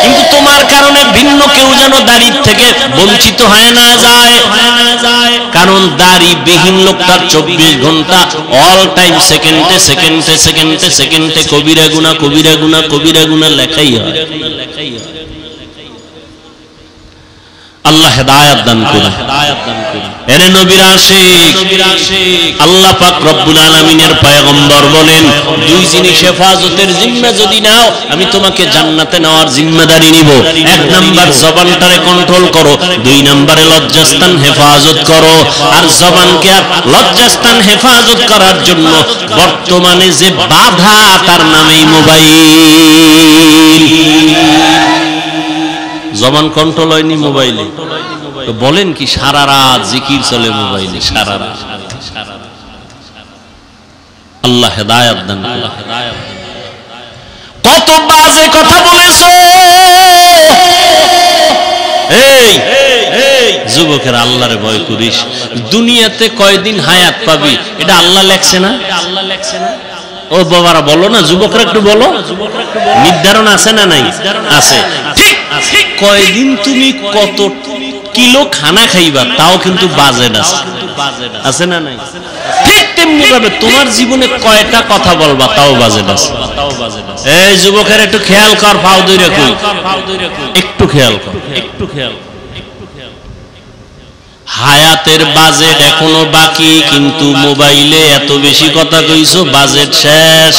কিন্তু তোমার কারণে ভিন্ন কেউ যেন দাড়ির থেকে বঞ্চিত হয় না যায়। কারণ দাড়ি বিহীন লোকটার 24 ঘন্টা অল টাইম সেকেন্ডে সেকেন্ডে সেকেন্ডে সেকেন্ডে কবিরা গুনাহ কবিরা গুনাহ কবিরা গুনাহ লেখাই হয়। আল্লাহ হেদায়েত দান করুন। এরে নবীর আশিক, আল্লাহ পাক রব্বুল আলামিনের পয়গম্বর বলেন, দুই জিনিস হেফাজতের জিম্মা যদি নাও, আমি তোমাকে জান্নাতে নেওয়ার জিম্মাদারি নিব। এক নাম্বার জবানটারে কন্ট্রোল করো, দুই নম্বরে লজ্জাস্থান হেফাজত করো। আর জবানকে আর লজ্জাস্থান হেফাজত করার জন্য বর্তমানে যে বাধা, তার নামেই মোবাইল। জবান কন্ট্রোল হয়নি মোবাইলে, তো বলেন কি সারা রাত জিকির চলে মোবাইলে, সারা রাত। আল্লাহ হেদায়েত দান করুন। কত বাজে কথা বলেছো। এই যুবকের আল্লাহরে ভয় করিস। দুনিয়াতে কয়দিন হায়াত পাবি এটা আল্লাহ লেখছে না? ও বাবারা বলো না, যুবকরা একটু বলো, নির্ধারণ আছে না নাই? আছে। ঠিক কয়দিন তুমি কত কিলো খানা খাইবা তাও কিন্তু বাজেট আছে না নাই? ঠিক তেমনি ভাবে তোমার জীবনে কয়টা কথা বলবা তাও বাজেট আছে। এই যুবকের একটু খেয়াল কর, ফাও দইরা কই, একটু খেয়াল কর, একটু খেয়াল। হায়াতের বাজেট এখনো বাকি, কিন্তু মোবাইলে এত বেশি কথা কইছো, বাজেট শেষ।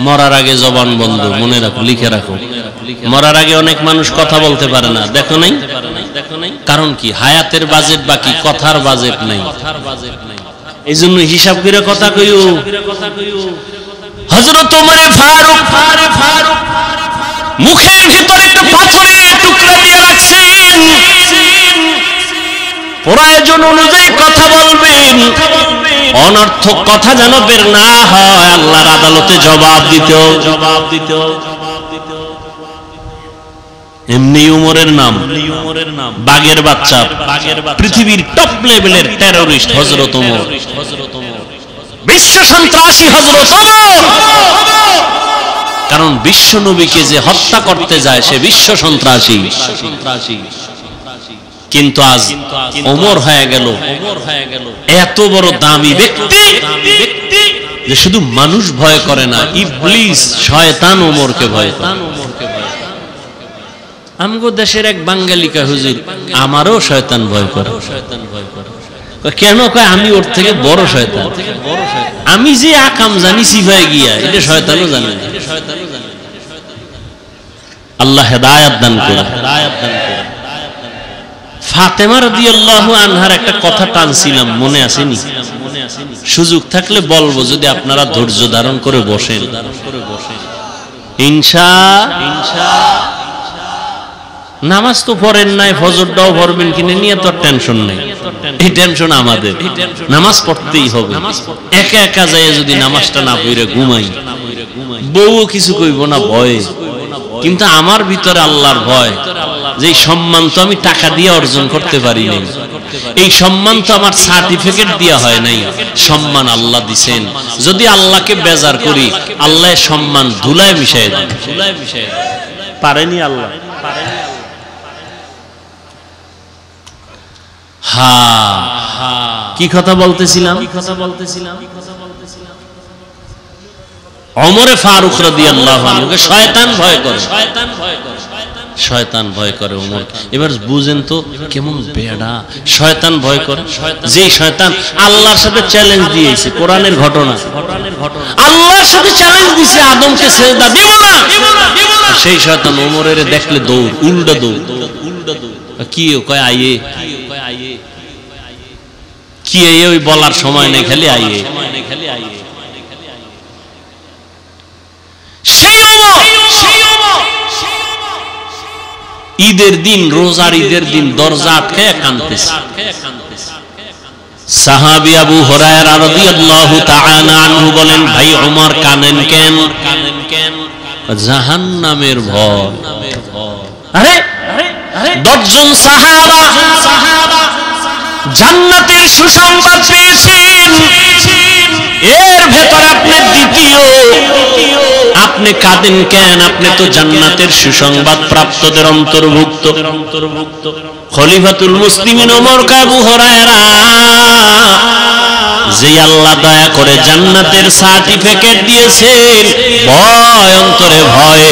মরার আগে জবান বন্ধ, মনে রাখো, লিখে রাখো। মরার আগে অনেক মানুষ কথা বলতে পারে না, দেখো নাই? কারণ কি? হায়াতের বাজেট বাকি, কথার বাজেট নাই। এই জন্য হিসাব করে কথা কইও। হযরত ওমর ফারুক মুখের ভিতরে একটা পাথরের টুকরা দিয়ে রাখছেন, প্রয়োজন অনুযায়ী কথা বলবেন, অনর্থক কথা যেন বের না হয়, আল্লাহর আদালতে জবাব দিত। এমনি উমরের নাম বাঘের বাচ্চা, পৃথিবীর টপ লেভেলের টেররিস্ট হযরত ওমর, বিশ্ব সন্ত্রাসী হযরত ওমর। কারণ বিশ্ব নবীকে যে হত্যা করতে যায় সে বিশ্ব সন্ত্রাসী। কিন্তু আজ ওমর হয়ে গেল এত বড় দামি ব্যক্তি যে শুধু মানুষ ভয় করে না, ইবলিস শয়তান ওমরকে ভয় করে। আমগো দেশের এক বাঙালি কয়, হুজুর আমারও শয়তান ভয় করে। কেন? কয় আমি ওর থেকে বড় শয়তান। আমি যে আকাম জানি সিফায় গিয়া, এটা শয়তানও জানে না। আল্লাহ হেদায়েত দান করুন। ফাতেমা রাদিয়াল্লাহু আনহার একটা কথা টানছিলাম, মনে আসেনি? সুযোগ থাকলে বলবো, যদি আপনারা ধৈর্য ধারণ করে বসেন। নামাজ তো পড়েন নাই, ফজরটাও পড়বেন কিনে নিয়ে তো টেনশন নেই। এই টেনশন আমাদের, নামাজ পড়তেই হবে। একা একা যায় যদি নামাজটা না পড়ে ঘুমাই, বউ কিছু কইব না ভয়ে, কিন্তু আমার ভিতরে আল্লাহর ভয়, যে সম্মান তো আমি টাকা দিয়ে অর্জন করতে পারি নাই, এই সম্মান তো আমার সার্টিফিকেট দেওয়া হয় নাই, সম্মান আল্লাহ দিছেন। যদি আল্লাহকে বেজার করি, আল্লাহ সম্মান ধুলায় মিশাই দেন। পারেনি আল্লাহ। কি কথা বলতেছিলাম? ওমর ফারুক রাদিয়াল্লাহু আনহুকে শয়তান ভয় করে, শয়তান ভয় করে ওমর। এবার বুঝেন তো কেমন বেড়া শয়তান ভয় করে। যে শয়তান আল্লাহর সাথে চ্যালেঞ্জ দিয়েছে, কোরআনের ঘটনা, আল্লাহর সাথে চ্যালেঞ্জ দিয়েছে আদমকে সিজদা দিব না, সেই শয়তান ওমরের দেখলে দৌড়, উল্টা দৌড়। কি কয় আইয়ে, কি আইয়ে, ওই বলার সময় নেই, খালি আইয়ে। ঈদের দিন, রোজার ঈদের দিন দরজা আটকে কাঁদতেছে। সাহাবী আবু হুরায়রা রাদিয়াল্লাহু তাআলা আনহু বলেন, ভাই ওমর কানেন কেন? জাহান্নামের ভয়। আরে 10 জন সাহাবা জান্নাতের সুসংবাদ পেয়েছেন, এর ভেতর আপনি দ্বিতীয়, আপনি কাঁদেন কেন? আপনি তো জান্নাতের সুসংবাদ প্রাপ্তদের অন্তর্ভুক্ত। খলিফাতুল মুসলিমিন ওমর আবু হুরায়রা যে আল্লাহ দয়া করে জান্নাতের সার্টিফিকেট দিয়েছেন, ভয় অন্তরে ভয়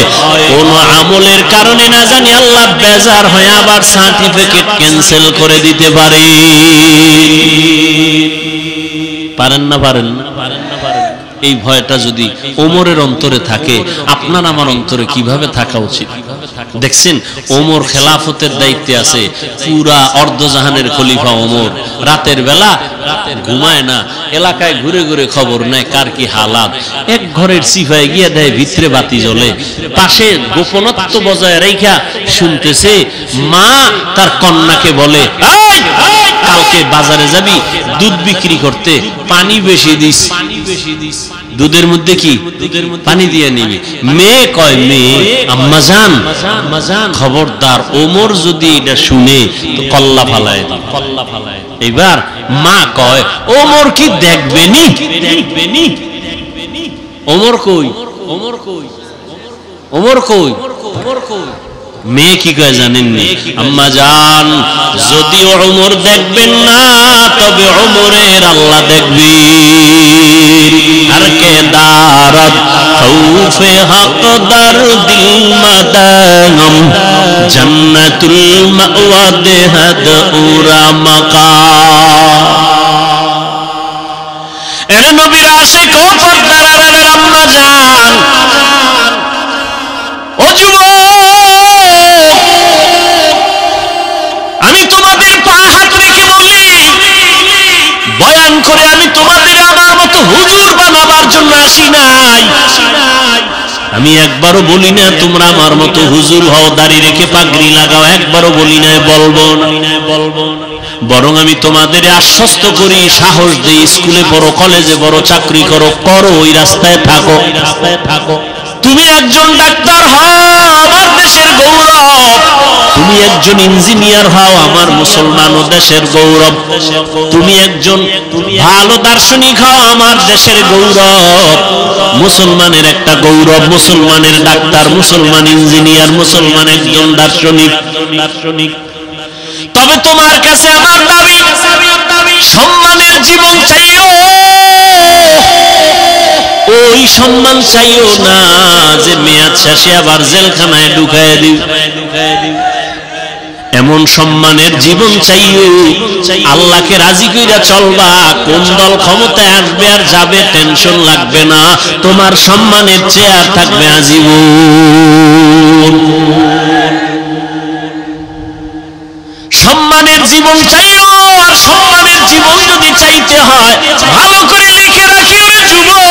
কোন আমলের কারণে না জানি আল্লাহ বেজার হয়ে আবার সার্টিফিকেট ক্যান্সেল করে দিতে পারে। পারেন না? পারেন না? এই ভয়টা যদি ওমরের অন্তরে থাকে, আপনার আমার অন্তরে কিভাবে থাকা উচিত? দেখছেন, ওমর খেলাফতের দায়িত্বে আছে, পুরা অর্ধজাহানের খলিফা ওমর রাতের বেলা ঘুমায় না, এলাকায় ঘুরে ঘুরে খবর নেয় কার কি হালাত। এক ঘরের সিফায় গিয়ে দেয় ভিতরে বাতি জ্বলে, পাশে গোপনত্ব বজায় রেখা শুনতেছে মা তার কন্যাকে বলে, কালকে বাজারে যাবি দুধ বিক্রি করতে, পানি বেশি দিস, দুধের মধ্যে কি পানি দিয়ে নিবি। মেয়ে কয়, মেয়ে আম্মাজান খবরদার, ওমর যদি এটা শুনে তো কল্লা ফালায় দিই, কল্লা ফালায়। এবার মা কয়, ওমর কি দেখবেনি? ওমর কই? ওমর কই? ওমর কই? ওমর কই? মেয়ে কি কয় জানেননি? আম্মা জান, যদি ওমর দেখবেন না তবে ওমরের আল্লাহ দেখবেন। আর কে দারদ খৌফে হক দরদিল মাদাম জান্নাতুল মাওয়া দেহাদ উরা মাকা। এর নবীর আশিক ও পর্দার আড়ালের আম্মা জান, ও যুবক, আমি তোমাদের পায়ে হাত রেখে বলি, বয়ান করে আমি তোমাদের আমার মতো হুজুর বানাবার জন্য আসি নাই। আমি একবারও বলি না তোমরা আমার মতো হুজুর হও, দাড়ি রেখে পাগড়ি লাগাও, একবারও বলি না, বলবো না। বরং আমি তোমাদের আশ্বস্ত করি, সাহস দেই, স্কুলে পড়ো, কলেজে পড়ো, চাকরি করো, করো, ওই রাস্তায় থাকো। তুমি একজন ডাক্তার হও, আমার দেশের গৌরব। তুমি একজন ইঞ্জিনিয়ার হও, আমার মুসলমান ও দেশের গৌরব। তুমি একজন ভালো দার্শনিক হও, আমার দেশের গৌরব। মুসলমানের একটা গৌরব, মুসলমানের ডাক্তার, মুসলমান ইঞ্জিনিয়ার, মুসলমান একজন দার্শনিক। তবে তোমার কাছে আমার দাবি, সম্মানের জীবন চাইও, ওই সম্মান চাইও না যে মেয়াদ শেষে আবার জেলখানায় ঢুকায় দিও। এমন সম্মানের জীবন চাইও, আল্লাহকে রাজি কইরা চলবা। কোন দল ক্ষমতায় আসবে আর যাবে টেনশন লাগবে না, তোমার সম্মানের চেয়ার থাকবে আজীবন। সম্মানের জীবন চাইও, আর সম্মানের জীবন যদি চাইতে হয় ভালো করে লিখে রাখিও যুবক,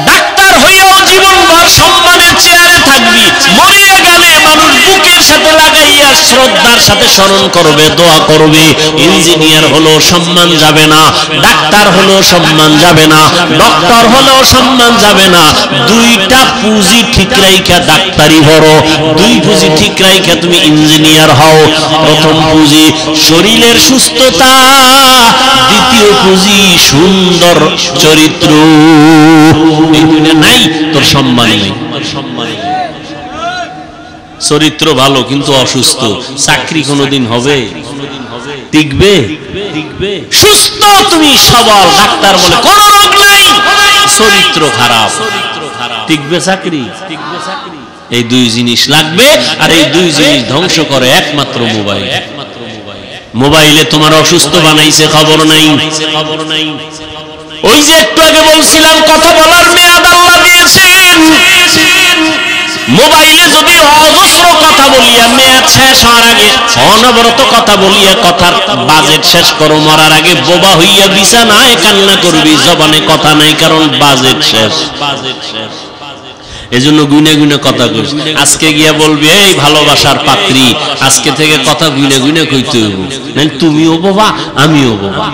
ডাক্তার হইয়াও জীবনভর সম্মানের চেয়ারে থাকবি, মরিয়া গেলে মানুষ বুকের সাথে লাগাইয়া শ্রদ্ধার সাথে স্মরণ করবে, দোয়া করবে। ইঞ্জিনিয়ার হলো সম্মান যাবে না, ডাক্তার হলো সম্মান যাবে না, ডক্টর হলো সম্মান যাবে না। দুইটা পুঁজি ঠিক রাইখা ডাক্তারি হরো, দুই পুঁজি ঠিক রাইখা তুমি ইঞ্জিনিয়ার হও। প্রথম পুঁজি শরীরের সুস্থতা, দ্বিতীয় পুঁজি সুন্দর চরিত্র। এই দুইটা নাই তোর সম্মান নেই। চরিত্র ভালো কিন্তু অসুস্থ, চাকরি কোনোদিন হবে? টিকবে? সুস্থ তুমি সবল, ডাক্তার বলে কোন রোগ নাই, চরিত্র খারাপ, টিকবে চাকরি? এই দুই জিনিস লাগবে, আর এই দুই জিনিস ধ্বংস করে একমাত্র মোবাইল। মোবাইলে তোমার অসুস্থ বানাইছে, খবর নাই। ওই যে একটু আগে বলছিলাম, কথা বলার মেয়াদ আল্লাহ দিয়েছেন। মোবাইলে যদি অজস্র কথা বলিয়া মেয়াদ শেষ হওয়ার আগে অনবরত কথা বলিয়া কথার বাজেট শেষ করো, মরার আগে বোবা হইয়া বিছানায় কান্না করবি, জবানে কথা নাই, কারণ বাজেট শেষ। এজন্য গুনে গুনে কথা কইস। আজকে গিয়া বলবি এই ভালোবাসার পাত্রী, আজকে থেকে কথা গুনে গুনে কইতে হইব, নাহলে তুমিও বোবা আমিও বোবা।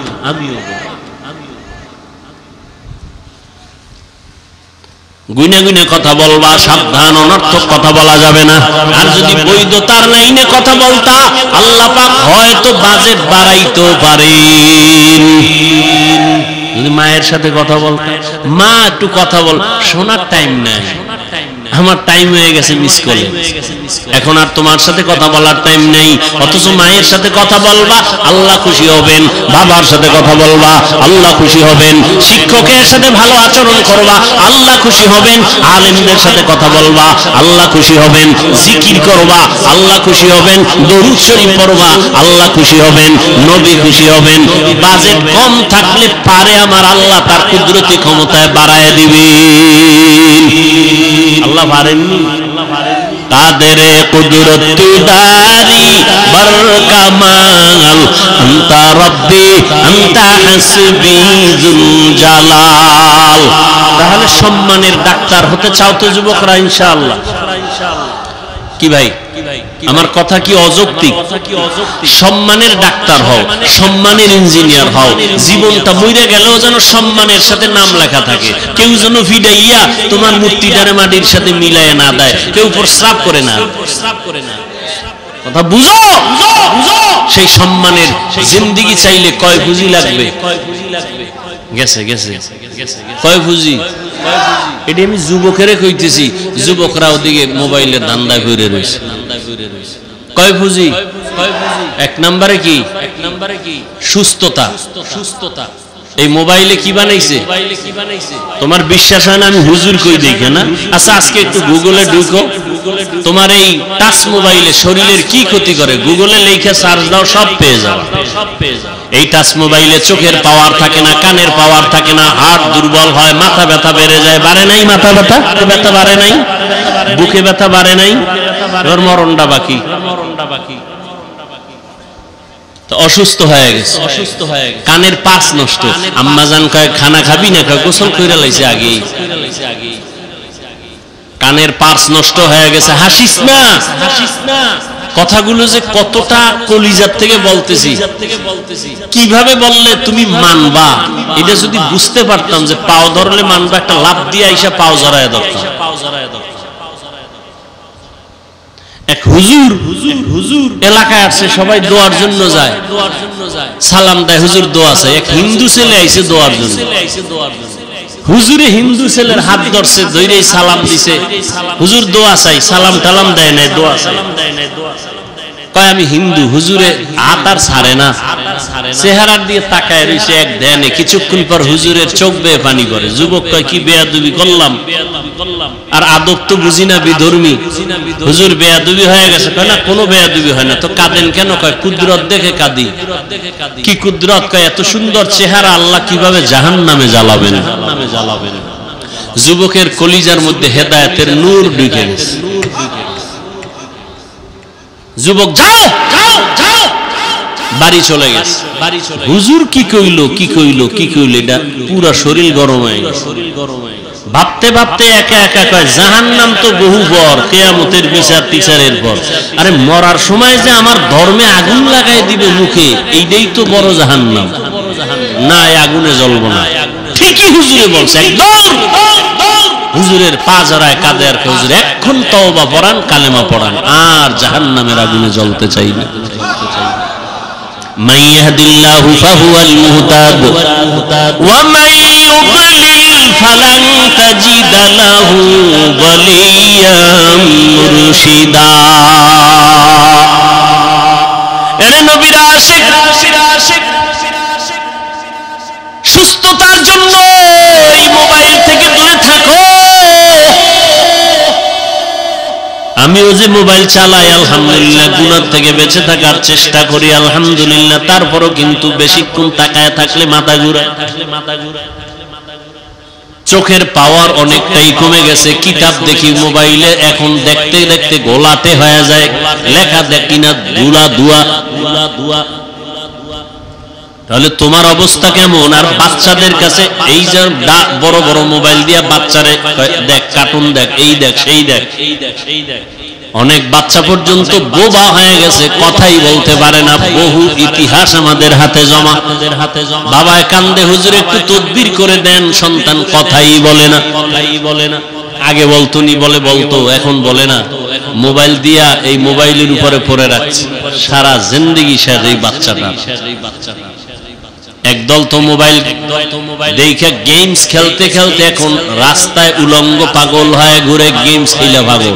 গুনে গুনে কথা বলবা, সাবধান, অনর্থক কথা বলা যাবে না। আর যদি বৈধতার লাইনে কথা বলতা, আল্লাহ পাক হয়তো বাজেট বাড়াইতে পারেন। যদি মায়ের সাথে কথা বলতা, মা একটু কথা বল, শোনার টাইম নাই, আমার টাইম হয়ে গেছে মিস কলে, এখন আর তোমার সাথে কথা বলার টাইম নেই। অথচ মায়ের সাথে কথা বলবা, আল্লাহ খুশি হবেন। বাবার সাথে কথা বলবা, আল্লাহ খুশি হবেন। শিক্ষকের সাথে ভালো আচরণ করবা, আল্লাহ খুশি হবেন। আলেমদের সাথে কথা বলবা, আল্লাহ খুশি হবেন। জিকির করবা, আল্লাহ খুশি হবেন। দরুদ শরীফ পড়বা, আল্লাহ খুশি হবেন, নবী খুশি হবেন। বাজেট কম থাকলে পারে আমার আল্লাহ তার কুদরতি ক্ষমতায় বাড়ায় দিবেন। আল্লাহ পারেননি? কাদের কুদরতি দারি বরকামাল, আনতা রব্বি আনতা হাসবি যুল জালাল। তাহলে সম্মানের ডাক্তার হতে চাও তো যুবকরা? ইনশাআল্লাহ। কি ভাই, আমার কথা কি অযৌক্তিক? সম্মানের ডাক্তার হও, সম্মানের ইঞ্জিনিয়ার হও। জীবনটা মইরা গেলেও যেন সম্মানের সাথে নাম লেখা থাকে। কেউ যেন ফিডাইয়া তোমার মূর্তিটারে মাটির সাথে মিলাইয়া না দেয়, কেউ প্রস্রাব করে না। কথা বুঝো? সেই সম্মানের জিন্দেগি চাইলে কয় পুঁজি লাগবে? গেছে গেছে কয় পুঁজি? এটা আমি যুবকেরে কইতেছি, যুবকরা ওদিকে মোবাইলের ধান্দায় ঘুরে রয়েছে। কয় পুঁজি? এক নম্বরে কি? সুস্থতা। এই মোবাইলে কি বানাইছে? তোমার বিশ্বাস হয় না? আমি হুজুর কই দেখে না। আচ্ছা, আজকে একটু গুগলে ঢুকো, তোমার এই টাচ মোবাইলে শরীরের কি ক্ষতি করে গুগলে লেখা সার্চ দাও, সব পেয়ে যাও। এই টাচ মোবাইলে চোখের পাওয়ার থাকে না, কানের পাওয়ার থাকে না, হার্ট দুর্বল হয়, মাথা ব্যথা বেড়ে যায়। বাড়ে নাই মাথা ব্যথা? ব্যথা বাড়ে নাই? বুকে ব্যথা বাড়ে নাই? মরণটা বাকি। অসুস্থ হয়ে গেছে, কানের পাস নষ্ট। আম্মাজান কয় খানা খাবি না, কয় গোসল কইরা লাইছে আগেই। কানের পার্স নষ্ট হয়ে গেছে। হাসিস না, কথাগুলো যে কতটা কলিজার থেকে বলতেছি, কিভাবে বললে তুমি মানবা, এটা যদি বুঝতে পারতাম যে পাও ধরলে মানবা, একটা লাফ দিয়ে আইসা পাও জড়ায় ধরতাম। এক হুজুর এলাকায় আসছে, সবাই দোয়ার জন্য যায়, সালাম দেয়, হুজুর দোয়া চাই। এক হিন্দু ছেলে আইছে দোয়ার জন্য। হুজুরে হিন্দু ছেলের হাত ধরছে, ধরেই সালাম দিছে। হুজুর দোয়া চাই, সালাম টালাম দেয় নাই, দোয়া চাই। কয় আমি হিন্দু। হুজুরে হাত আর ছাড়ে না, চেহারার দিয়ে তাকায় রইছে এক ধ্যানে। কিছুক্ষণ পর হুজুরের চোখ বেয়ে পানি পড়ে। যুবক কয় কি বেয়াদবি করলাম, আর আদব তো বুঝি না, বিধর্মী। হুজুর বেয়াদবি হয়ে গেছে। কয় না, কোনো বেয়াদবি হয় না। তো কাঁদেন কেন? কয় কুদরত দেখে কাঁদি। কি কুদরত? কয় এত সুন্দর চেহারা আল্লাহ কিভাবে জাহান্নামে জ্বালাবেন। যুবকের কলিজার মধ্যে হেদায়েতের নূর ঢুকে গেছে। যুবক যাও বাড়ি চলে গেছে। হুজুর কি কইলো, এটা পুরা শরীর গরম হয়ে গেছে। ভাবতে ভাবতে একা একা কয় জাহান্নাম তো বহু পর, কিয়ামতের বিচার টিচারের পর। আরে মরার সময় যে আমার ধর্মে আগুন লাগাই দিবে মুখে, এইটাই তো বড় জাহান্নাম। না, এই আগুনে জ্বলবো না। ঠিকই হুজুরে বলছে। একদম হুজুরের পা জড়ায় কাঁদে আর হুজুর এখন তওবা পড়ান, কালেমা পড়ান, আর জাহান্নামের আগুনে জ্বলতে চাই না। মান ইয়াহদিল্লাহু ফাহুয়াল মুহতাদ ওয়া মান ইউদ্লিল ফালান তাজিদ লাহু ওয়ালিয়াম মুরশিদা। এরে নবীর আশিক, সুস্থতার জন্য এই মোবাইল থেকে দূরে থাকো। আমিও যে মোবাইল চালাই, আলহামদুলিল্লাহ, গুনাহ থেকে বেঁচে থাকার চেষ্টা করি, আলহামদুলিল্লাহ। তারপরও কিন্তু বেশিক্ষণ তাকায় থাকলে মাথা ঘুরায়। চোখের পাওয়ার অনেকটাই কমে গেছে। কিতাব দেখি মোবাইলে, এখন দেখতে দেখতে গোলাটে হয়ে যায়। লেখা দেখি না, ধুলা ধোয়া। তাহলে তোমার অবস্থা কেমন? আর বাচ্চাদের কাছে এই যে বড় বড় মোবাইল দিয়া বাচ্চারে দেখ, কার্টুন দেখ, এই দেখ, সেই দেখ। অনেক বাচ্চা পর্যন্ত বোবা হয়ে গেছে, কথাই বলতে পারে না। বহু ইতিহাস আমাদের হাতে জমা। বাবায় কান্দে, হুজুর একটু তদবির করে দেন, সন্তান কথাই বলে না। আগে বলতো নি, বলতো, এখন বলে না। মোবাইল দিয়া এই মোবাইলের উপরে পড়ে রাখছে, সারা জিন্দেগি শেষ এই বাচ্চাটা। একদল তো মোবাইল দেখে গেমস খেলতে খেলতে এখন রাস্তায় উলঙ্গ পাগল হয়ে ঘুরে গেমস খেলা পাগল।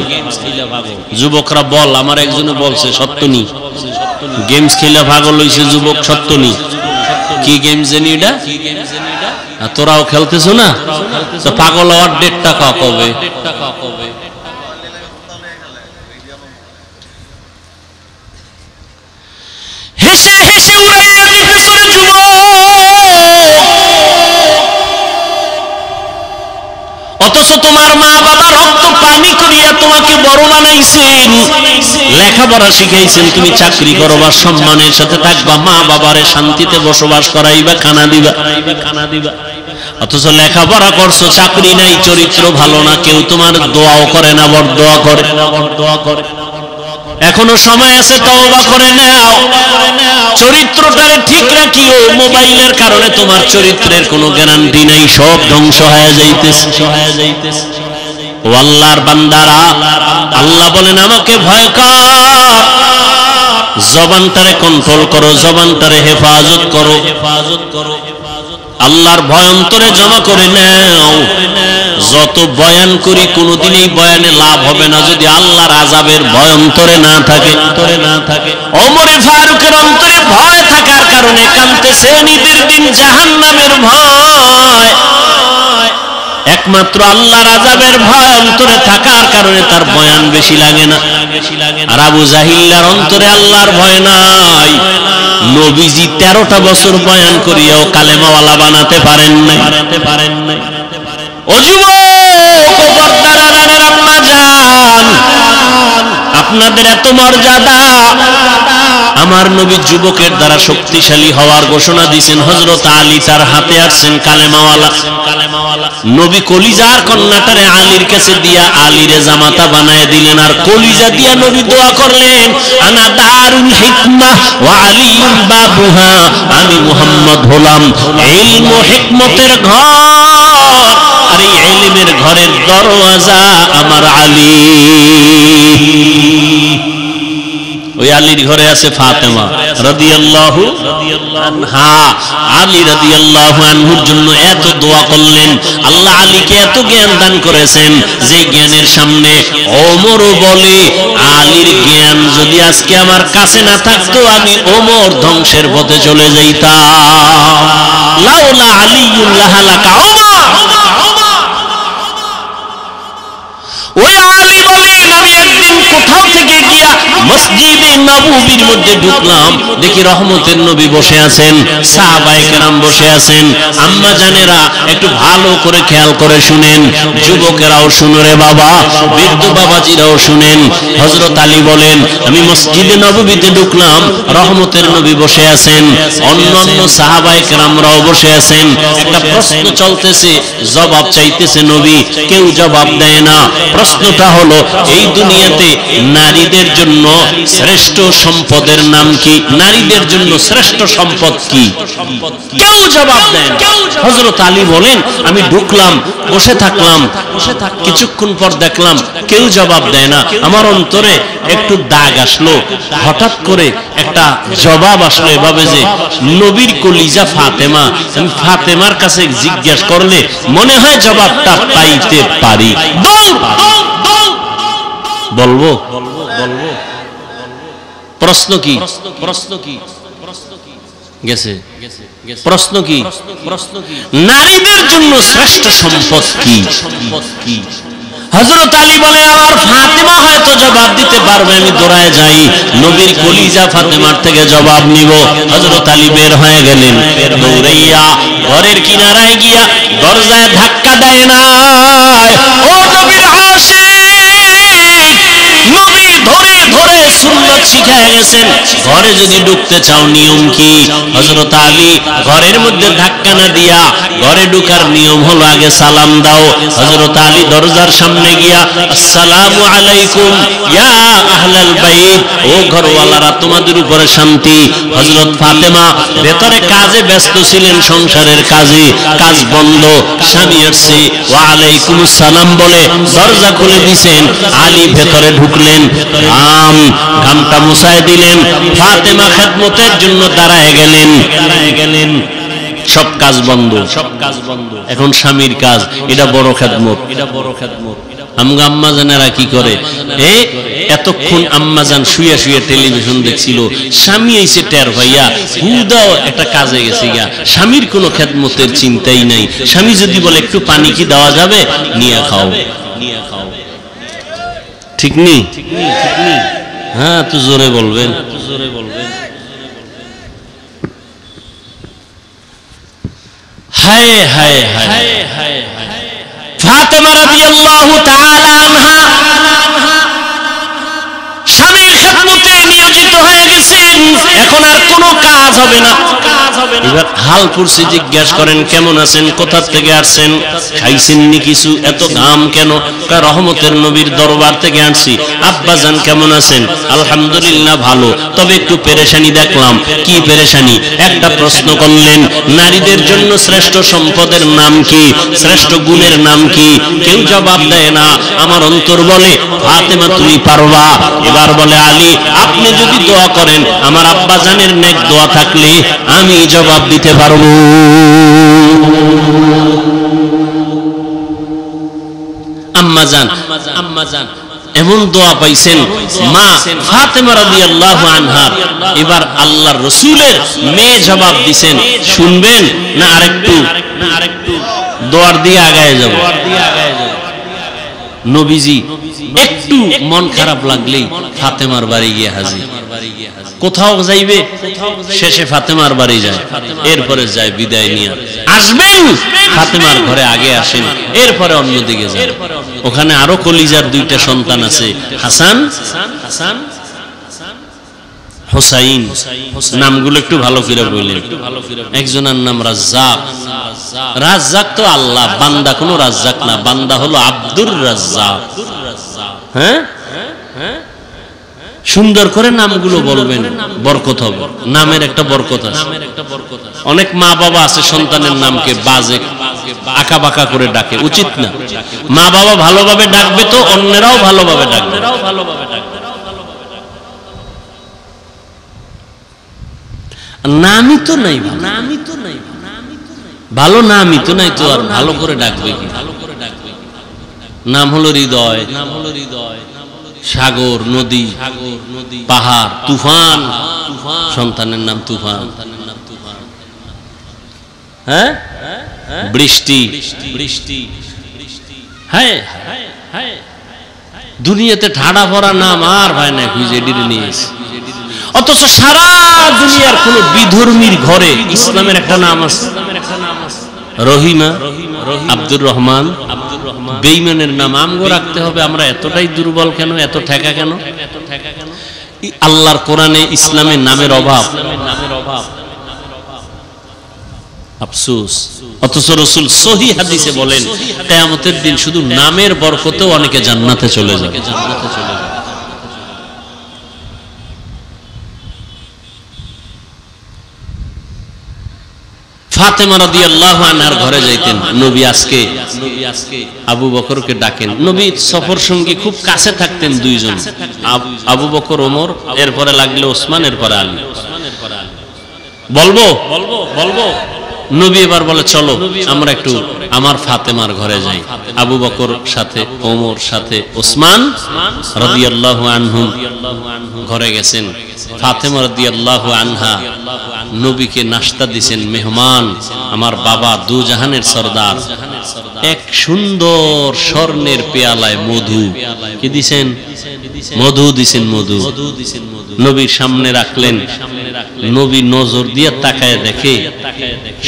যুবকরা বল, আমার একজনে বলছে সত্য নি, গেমস খেলা পাগল হইছে যুবক, সত্য নি। কি গেমস জানি এটা? তোরাও খেলতেছো না? তো পাগল হওয়ার ডেটটা কবে? হেসে হেসে উড়াইয়া দিতেছে যুবক, অথচ তোমার মা বাবা রক্ত পানি করিয়া তোমাকে বড় বানাইছেন, লেখাপড়া শিখাইছেন, তুমি চাকরি করবা, সম্মানের সাথে থাকবা, মা বাবারে শান্তিতে বসবাস করাইবা, খানা দিবা। অথচ লেখাপড়া করছো, চাকরি নাই, চরিত্র ভালো না, কেউ তোমার দোয়াও করে না, বরদোয়া করে। এখনো সময় আছে, তওবা করে নাও, চরিত্রটারে ঠিক রাখিও। মোবাইলের কারণে তোমার চরিত্রের কোনো গ্যারান্টি নাই, সব ধ্বংস হয়ে যাইতেছে। ও আল্লাহর বান্দারা, আল্লাহ বলেন আমাকে ভয় কর, জবানটারে কন্ট্রোল করো, জবানটারে হেফাজত করো। আল্লাহর ভয় অন্তরে জমা করে নাও। যত বয়ান করি কোনোদিন এই বয়ানে লাভ হবে না যদি আল্লাহর আযাবের ভয় অন্তরে না থাকে। ওমরে ফারুকের অন্তরে ভয় থাকার কারণে কাঁদতেছেন, ঈদের দিন জাহান্নামের ভয়। একমাত্র আল্লাহর আযাবের ভয় অন্তরে থাকার কারণে তার বয়ান বেশি লাগে না। আর আবু জাহিল্লার অন্তরে আল্লাহর ভয় নাই। নবীজি 13টা বছর বয়ান করিয়াও কালেমাওয়ালা বানাতে পারেন নাই। ও যুবক, ও পর্দার আড়ালের আম্মা জান, আপনাদের এত মর্যাদা। আমার নবী যুবকের দ্বারা শক্তিশালী হওয়ার ঘোষণা দিয়েছেন। হযরত আলী তার হাতে আসছেন কালেমাওয়ালা। নবী কলিজার কন্যাটারে আলীর কাছে দিয়া আলীরে জামাতা বানায় দিলেন, আর কলিজা দিয়া নবী দোয়া করলেন, আনা দারুল হিকমা ওয়া আলীউন বাবুহা, আমি মুহাম্মদ হলাম ইলম ও হিকমতের ঘর, আর এই ইলমের ঘরের দরওয়াজা আমার আলী। ওই আলীর ঘরে আছে ফাতেমা রাদিয়াল্লাহু আনহা। আলী রাদিয়াল্লাহু আনহুর জন্য এত দোয়া করলেন। আল্লাহ আলীকে এত জ্ঞান দান করেছেন যে জ্ঞানের সামনে ওমরও বলে, আলীর জ্ঞান যদি আজকে আমার কাছে না থাকতো আমি ওমর ধ্বংসের পথে চলে যাইতাম। লাউলা আলিয়ুল্লাহ লাকা ওমর। ওই আলী বলেন, আমি একদিন কোথাও থেকে গিয়া মসজিদে নববীর মধ্যে ঢুকলাম, দেখি রহমতের নবী বসে আছেন, সাহাবায়ে কেরাম বসে আছেন। আম্মা জানেরা একটু ভালো করে খেয়াল করে শুনেন, যুবকেরাও শুনো রে বাবা, বৃদ্ধ বাবাজিরাও শুনেন। হযরত আলী বলেন, আমি মসজিদে নববীতে ঢুকলাম, রহমতের নবী বসে আছেন, অন্যান্য সাহাবায়ে কেরামরাও বসে আছেন। একটা প্রশ্ন চলতেছে, জবাব চাইতেছে নবী, কেউ জবাব দেয় না। প্রশ্নটা হলো, এই দুনিয়াতে নারীদের জন্য শ্রেষ্ঠ সম্পদের নাম কি? নারীদের জন্য শ্রেষ্ঠ সম্পদ কি? কেউ জবাব দেয় না। হযরত আলী বলেন, আমি ঢুকলাম, বসে থাকলাম, কিছুক্ষণ পর দেখলাম কেউ জবাব দেয় না। আমার অন্তরে একটু দাগ আসলো, হঠাৎ করে একটা জবাব আসলো এভাবে যে, নবীর কলিজা ফাতেমা, আমি ফাতেমার কাছে জিজ্ঞাসা করলে মনে হয় জবাবটা পাইতে পারি। বলবো প্রশ্ন কি? গেছে প্রশ্ন কি? নারীদের জন্য শ্রেষ্ঠ সম্পদ কি? হযরত আলী বলে, আমার ফাতেমা হয়তো জবাব দিতে পারবে, আমি দৌড়ায় যাই, নবীর কলিজা ফাতেমার থেকে জবাব নিব। হযরত আলী বের হয়ে গেলেন, দৌড়াইয়া ঘরের কিনারায় গিয়া দরজায় ধাক্কা দেয় না। ও নবীর আশিক, নবী ধরে ধরে সুন্নাত শিখায় গেছেন, ঘরে যদি ঢুকতে চাও নিয়ম কি? হযরত আলী ঘরের মধ্যে ধাক্কা না দিয়া ঘরে ঢোকার নিয়ম হলো আগে সালাম দাও। হযরত আলী দরজার সামনে গিয়া, আসসালামু আলাইকুম ইয়া আহলাল বাইত, ও ঘরওয়ালারা তোমাদের উপরে শান্তি। হযরত ফাতেমা ভেতরে কাজে ব্যস্ত ছিলেন, সংসারের কাজে, কাজ বন্ধ, স্বামী আসছে, ওয়া আলাইকুমুস সালাম বলে দরজা খুলে দিয়েছেন। আলী ভেতরে ঢুকলেন, ঘামটা মুছায় দিলেন, ফাতেমা খেদমতের জন্য দাঁড়ায় গেলেন। সব কাজ বন্ধ, এখন স্বামীর কাজ, এটা বড় খেদমত। আমগো আম্মাজানেরা কি করে, এতক্ষণ আম্মাজান শুয়ে শুয়ে টেলিভিশন দেখছিল, স্বামী এসে টের ভাইয়া হুদাও একটা কাজে গেছে গিয়া, স্বামীর কোনো খেদমতের চিন্তাই নাই। স্বামী যদি বলে একটু পানি কি দেওয়া যাবে, নিয়ে খাও, ঠিক নেই? হ্যাঁ, তো জোরে বলবেন। হায় হায় হায়, ফাতেমা রাদিয়াল্লাহু তাআলা আনহা স্বামীর খেদমতে নিয়োজিত হয়ে গেছেন, এখন আর কোনো কাজ হবে না। এবার হালপুরসি জিজ্ঞাসা করেন, কেমন আছেন, কোথা থেকে আসছেন, খাইছেননি কিছু, এত ঘাম কেন? রহমতের নবীর দরবার থেকে আসছি। আব্বাজান কেমন আছেন? আলহামদুলিল্লাহ ভালো, তবে একটু পেরেশানি দেখলাম। কি পেরেশানি? একটা প্রশ্ন করলেন, নারীদের জন্য শ্রেষ্ঠ সম্পদের নাম কি, শ্রেষ্ঠ গুণের নাম কি? কেউ জবাব দেয় না। আমার অন্তর বলে, ফাতেমা তুমি পারবা। এবার বলে, আলী আপনি যদি দোয়া করেন, আমার আব্বাজানের নেক দোয়া থাকলে আমি জবাব দিতে পারবো। আম্মাজান এমন দোয়া পাইছেন মা ফাতেমা রাদিয়াল্লাহু আনহা। এবার আল্লাহর রাসূলের মেয়ে জবাব দিবেন, শুনবেন না আরেকটু দোয়ার দিয়ে আগায় যাব? নবীজি একটু মন খারাপ লাগলেই ফাতেমার বাড়ি গিয়ে হাজির। কোথাও যাইবে, শেষে ফাতেমার বাড়ি যায়, এরপরে যায় বিদায় নিয়ে। আসবেন ফাতেমার ঘরে আগে আসেন, এরপরে অন্যদিকে যান। ওখানে আরো কলিজার দুইটা সন্তান আছে, হাসান হোসাইন। নামগুলো একটু ভালো করে বললেন। একজনের নাম রাজ্জাক। রাজ্জাক তো আল্লাহ, বান্দা কোনো রাজ্জাক না, বান্দা হলো আব্দুর রাজ্জাক। হ্যাঁ, সুন্দর করে নামগুলো বলবেন, বরকত হবে। নামের একটা বরকত আছে। অনেক মা বাবা আছে সন্তানের নামকে বাজে আঁকা বাঁকা করে ডাকে, উচিত না। মা বাবা ভালোভাবে ডাকবে তো অন্যেরাও ভালোভাবে ডাকবে। নামই তো নাই, ভালো নামই তো নাই, তো আর ভালো করে ডাকবে কি? নাম হলো হৃদয়, সাগর, নদী, পাহাড়, তুফান। সন্তানের নাম তুফান। হ্যাঁ, বৃষ্টি। হ্যাঁ, দুনিয়াতে ঠাড়া ভরা নাম আর ভাই না খুঁজে ডিরে নিয়েছে। অথচ সারা দুনিয়ার কোন বিধর্মীর ঘরে ইসলামের একটা নাম আছে, রহিমা, আব্দুর রহমান। বেঈমানের নাম আমগো রাখতে হবে। আমরা এতটাই দুর্বল কেন, এত ঠেকা কেন? আল্লাহর কোরআনে ইসলামের নামের অভাব, আফসোস। অথচ রাসূল সহিহ হাদিসে বলেন, কিয়ামতের দিন শুধু নামের বরকতেও অনেকে জান্নাতে চলে যাবে। ফাতেমা রাদিয়াল্লাহু আনহার ঘরে যাইতেন নবী। আজকে আবু বকরকে ডাকেন। নবী সফর সঙ্গী খুব কাছে থাকতেন দুইজন, আবু বকর, ওমর, এরপরে লাগলে ওসমান, এরপরে আলী। বলবো নবী এবার বলে, চলো আমরা একটু আমার ফাতেমার ঘরে যাই। আবু বকর সাথে, ওমর সাথে, ওসমান রাদিয়াল্লাহু আনহুম ঘরে গেছেন। ফাতেমা রাদিয়াল্লাহু আনহা নবীকে নাস্তা দিছেন। মেহমান, আমার বাবা দু জাহানের সরদার, এক সুন্দর স্বর্ণের পেয়ালায় মধু কি দিছেন? মধু দিছেন। মধু নবীর সামনে রাখলেন। নবী নজর দিয়ে তাকায় দেখে,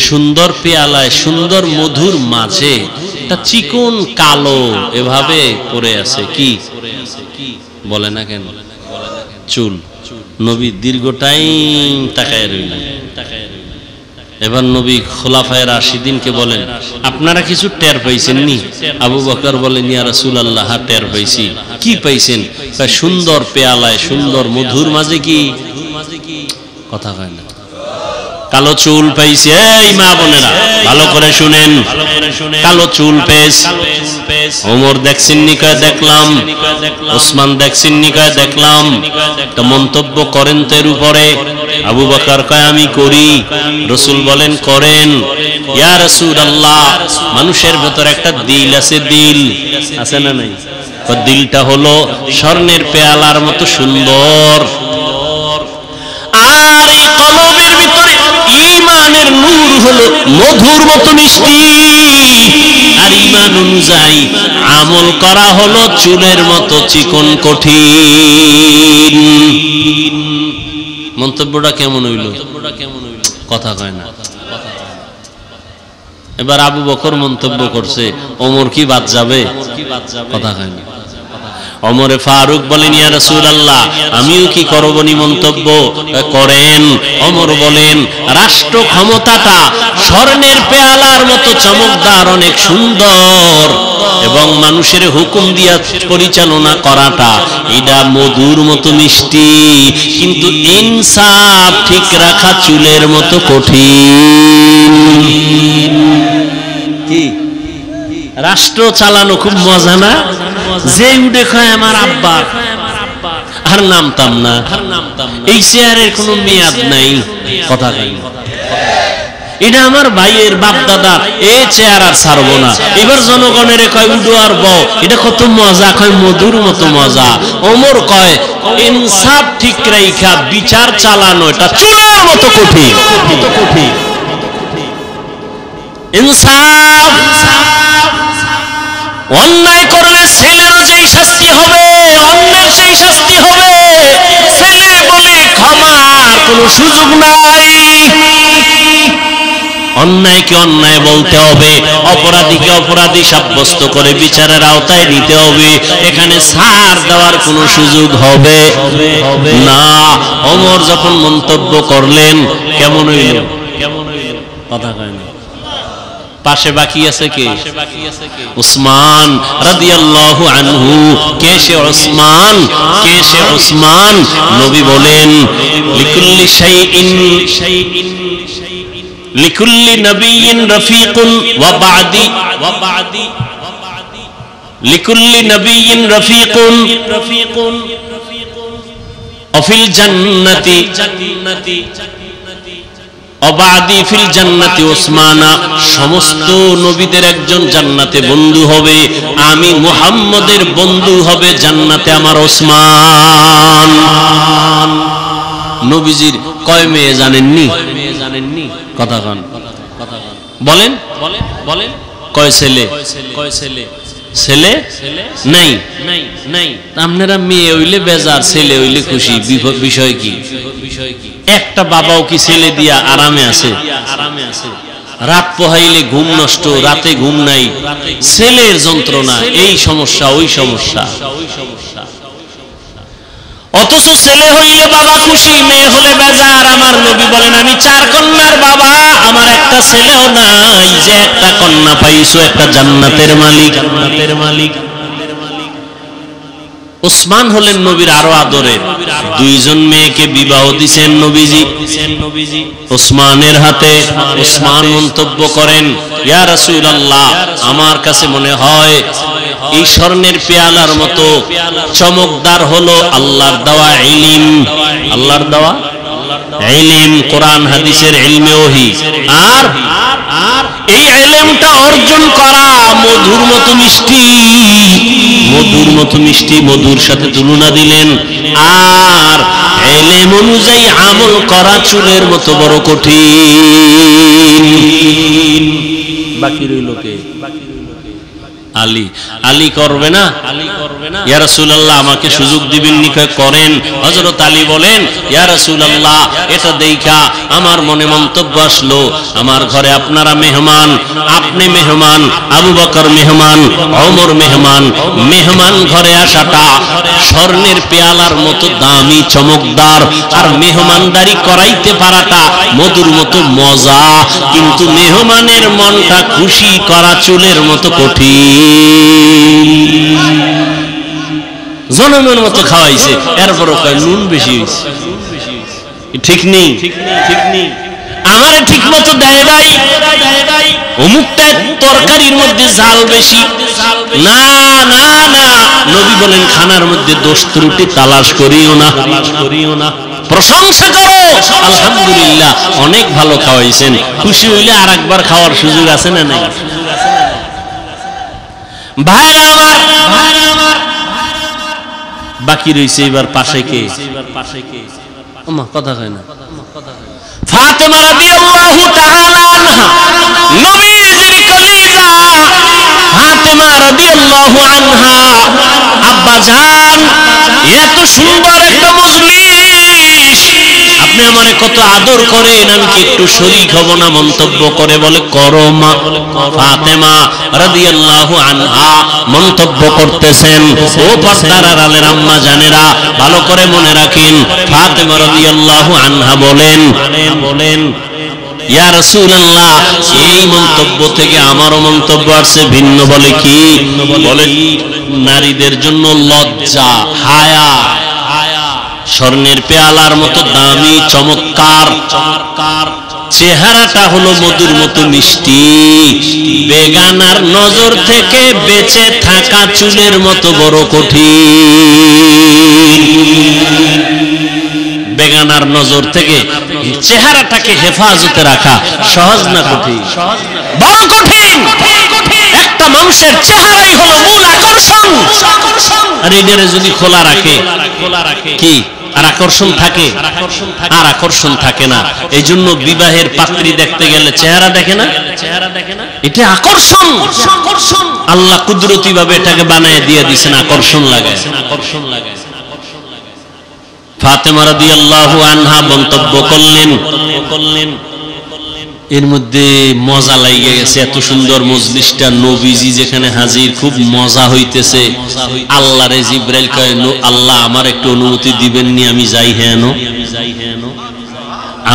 সুন্দর পেয়ালায় সুন্দর মধুর মাঝে একটা চিকন কালো এভাবে পড়ে আছে। কি বলে না কেন? চুল। নবী দীর্ঘ টাইম তাকায় রইলেন। এবার নবী খোলাফায়ে রাশিদিনকে বলেন, আপনারা কিছু টের পাইছেন নি? আবু বকর বলেন, ইয়া রাসূলুল্লাহ, টের পাইছি। কি পাইছেন? সুন্দর পেয়ালায় সুন্দর মধুর মাঝে কি কথা কয় না? কালো চুল পাইছে। এই মা বোনেরা ভালো করে শুনেন, কালো চুল পেয়েছে। ওমর দেখছেন নি কয় দেখলাম, ওসমান দেখছেন নি কয় দেখলাম। তো মন্তব্য করেন তো এর উপরে। আবু বকর কয় আমি করি। রাসূল বলেন করেন। ইয়া রাসূলুল্লাহ, মানুষের ভেতর একটা দিল আছে, দিল আছে না নাই? দিলটা হলো স্বর্ণের পেয়ালার মতো সুন্দর, আর এই কলবের ভিতরে ঈমানের নূর হলো মধুর মতো মিষ্টি, আর ঈমান অনুযায়ী আমল করা হলো চুলের মতো চিকন কঠিন। মন্তব্যটা কেমন হইল? কথা কয় না। এবার আবু বকর মন্তব্য করছে, ওমর কি বাদ যাবে? কথা কয় না। ওমরে ফারুক বলেন ইয়া রাসূলুল্লাহ, আমিও কি করবনি মন্তব্য? করেন। ওমর বলেন রাষ্ট্র ক্ষমতাটা স্বর্ণের পেয়ালার মতো চমকদার, অনেক সুন্দর, এবং মানুষের হুকুম দিয়া পরিচালনা করাটা এটা মধুর মতো মিষ্টি, কিন্তু ইনসাফ ঠিক রাখা চুলের মতো কঠিন। কি রাষ্ট্র চালানো খুব মজা না? যে উঠে খায় আমার আব্বার, আর নামতাম না, এই চেয়ারের কোনো মেয়াদ নাই। কথা কই এটা আমার ভাইয়ের বাপ দাদা, এই চেয়ার আর ছাড়বো না। এবার জনগণের কয় উঠো আর বউ, এটা কত মজা, কয় মধুর মতো মজা। ওমর কয় ইনসাফ ঠিক রাইখা বিচার চালানো এটা চুলের মতো কঠিন। ইনসাফ, অন্যায় করলে ছেলেরও যেই শাস্তি হবে, অন্যের সেই শাস্তি হবে। ছেলে বলে ক্ষমার কোনো সুযোগ নাই। অন্যায়কে অন্যায় বলতে হবে, অপরাধীকে অপরাধী সাব্যস্ত করে বিচারের আওতায় নিতে হবে। এখানে ছাড় দেওয়ার কোনো সুযোগ হবে না। ওমর যখন মন্তব্য করলেন কেমন হইল? কথা কয় না। পাশে বাকি আছে কে? উসমান রাদিয়াল্লাহু আনহু। কে সে উসমান? কে সে উসমান? নবী বলেন লিকুল্লি শাইইন লিকুল্লি নবিয়্যিন রাফিকুন ওয়া বা'দি লিকুল্লি নবিয়্যিন রাফিকুন অফিল জান্নাতি অবাদি ফিল জান্নাতি উসমানা। সমস্ত নবীদের একজন জান্নাতে বন্ধু হবে, আমি মুহাম্মদের বন্ধু হবে জান্নাতে আমার ওসমান। নবীজির কয় মেয়ে জানেননি? কথা কন, বলেন বলেন। কয় ছেলে? ছেলে নাই নাই। আপনারা মেয়ে হইলে বেজার, ছেলে হইলে খুশি। বিষয় কি? একটা বাবাও কি ছেলে দিয়া আরামে আছে? রাত পোহাইলে ঘুম নষ্ট, রাতে ঘুম নাই, ছেলের যন্ত্রণা, এই সমস্যা ওই সমস্যা। অথচ ছেলে হইলে বাবা খুশি, মেয়ে হলে বেজার। আমার নবী বলেন আমি 4 কন্যার বাবা, আমার একটা ছেলেও নাই। যে একটা কন্যা পাইছো, একটা জান্নাতের মালিক। উসমান হলেন নবীর আরো আদরের। 2 জন মেয়েকে বিবাহ দিয়েছেন নবীজি উসমানের হাতে। উসমান মন্তব্য করেন ইয়া রাসূলুল্লাহ, আমার কাছে মনে হয় এই স্বর্ণের পেয়ালার মতো চমকদার হলো আল্লাহর দেওয়া ইলম। আল্লাহর দেওয়া ইলম, কোরআন হাদিসের ইলমে ওহী। আর এই ইলমটা অর্জন করা মধুর মতো মিষ্টি, মধুর মতো মিষ্টি। মধুর সাথে তুলনা দিলেন। আর ইলম অনুযায়ী আমল করা চুলের মতো বড় কঠিন। বাকি রইল কে? আলী। আলী করবে না? ইয়া রাসূলুল্লাহ আমাকে সুযোগ দিবেন নি? করেন। হযরত আলী বলেন ইয়া রাসূলুল্লাহ, এটা দেখা আমার মনে মন্তব্য আসলো, আমার ঘরে আপনারা মেহমান, আপনি মেহমান, আবু বকর মেহমান, ওমর মেহমান। মেহমান ঘরে আসাটা স্বর্ণের পেয়ালার মতো দামি, চমকদার, আর মেহমানদারি করাইতে পারাটা মধুর মতো মজা। কিন্তু মেহমানের মনটা খুশি করা চুলের মতো কঠিন। জনমের মতো খাওয়াইছে, এরপরও কয় নুন বেশি হয়েছে। ঠিক নেই? আমার আমারে ঠিক মতো দেয় নাই, অমুকটা তরকারির মধ্যে ঝাল বেশি, না না না, নবী বলেন খানার মধ্যে দোষ ত্রুটি তালাশ করিও না, প্রশংসা করো, আলহামদুলিল্লাহ অনেক ভালো খাওয়াইছেন। খুশি হইলে আর একবার খাওয়ার সুযোগ আছে না নাই? ভাইরা আমার, বাকি রয়েছে এবার পাশে কে? কথা হয় না। ফাতেমা রাদিয়াল্লাহু তাআলা আনহা, নবীজির কলিজা ফাতেমা রাদিয়াল্লাহু আনহা, আব্বা জান এত সুন্দর একটা মজলিস, আপনি আমারে কত আদর করেন, আমি কি একটু শরীক হব না? মন্তব্য করে বলে করো মা। ফাতেমা রাদিয়াল্লাহু আনহা মন্তব্য করতেছেন, ও পর্দার আড়ালের আম্মা জানেরা ভালো করে মনে রাখেন, ফাতেমা রাদিয়াল্লাহু আনহা বলেন, ইয়া রাসূলুল্লাহ, এই মন্তব্য থেকে আমারও মন্তব্য আছে ভিন্ন। বলে কি? বলে নারীদের জন্য লজ্জা, হায়া স্বর্ণের পেয়ালার মতো দামি, চমৎকার চেহারাটা হলো মধুর মতো মিষ্টি, বেগানার নজর থেকে বেঁচে থাকা চুলের মতো বড় কঠিন। বেগানার নজর থেকে চেহারাটাকে হেফাজতে রাখা সহজ না কঠিন? বড় কঠিন। একটা মানুষের চেহারাই হলো মূল আকর্ষণ, আর এটারে যদি খোলা রাখে কি আর আকর্ষণ থাকে? আর আকর্ষণ থাকে না। এই জন্য বিবাহের পাত্রী দেখতে গেলে চেহারা দেখে না, এটা আকর্ষণ। আল্লাহ কুদরতি ভাবে এটাকে বানায় দিয়ে দিয়েছেন আকর্ষণ লাগায়। ফাতেমা রাদিয়াল্লাহু আনহা মন্তব্য করলেন, এর মধ্যে মজা লাগিয়ে গেছে, এত সুন্দর মজলিসটা, নবীজি যেখানে হাজির, খুব মজা হইতেছে। আল্লাহরে জিবরাইল কয়, আল্লাহ আমার একটু অনুমতি দিবেন নি, আমি যাই? হ্যাঁ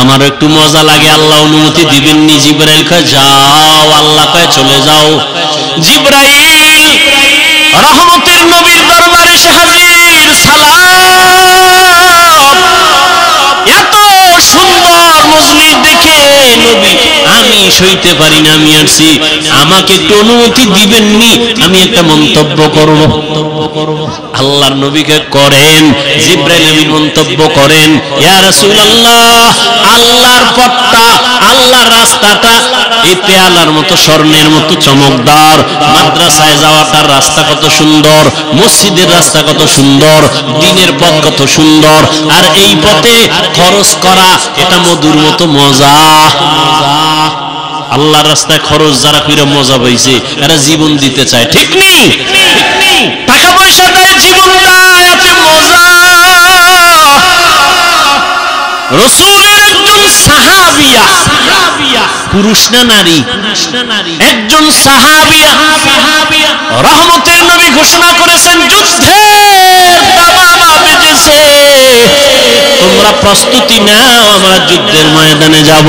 আমার একটু মজা লাগে, আল্লাহ অনুমতি দিবেন নি? জিবরাইল কয় যাও, আল্লাহ কয় চলে যাও। জিবরাইল রহমতের নবীর দরবারে এসে হাজির, সালাম। এত সুন্দর মজলিস দেখে নবী, আমি সইতে পারি না, আমি আসছি, আমাকে একটু অনুমতি দিবেন নি, আমি একটা মন্তব্য করব। আল্লাহর নবীকে করেন। জিবরাইল আমিন মন্তব্য করেন, ইয়া রাসূলুল্লাহ, আল্লাহর পথটা, আল্লাহর রাস্তাটা এই পেয়ালার মতো স্বর্ণের মতো চমকদার। মাদ্রাসায় যাওয়াটার রাস্তা কত সুন্দর, মসজিদের রাস্তা কত সুন্দর, দ্বীনের পথ কত সুন্দর, আর এই পথে খরচ করা এটা মধুর মতো মজা। আল্লাহর রাস্তায় খরচ যারা করে মজা পাইছে, এরা জীবন দিতে চায়, ঠিক নেই? টাকা পয়সা দেয়, জীবন দেয়, এতে মজা। রাসূলের একজন সাহাবিয়া, পুরুষ না নারী? একজন সাহাবিয়া, রহমতের নবী ঘোষণা করেছেন, যুদ্ধের দামামা বেজেছে, তোমরা প্রস্তুতি নাও, আমরা যুদ্ধের ময়দানে যাব।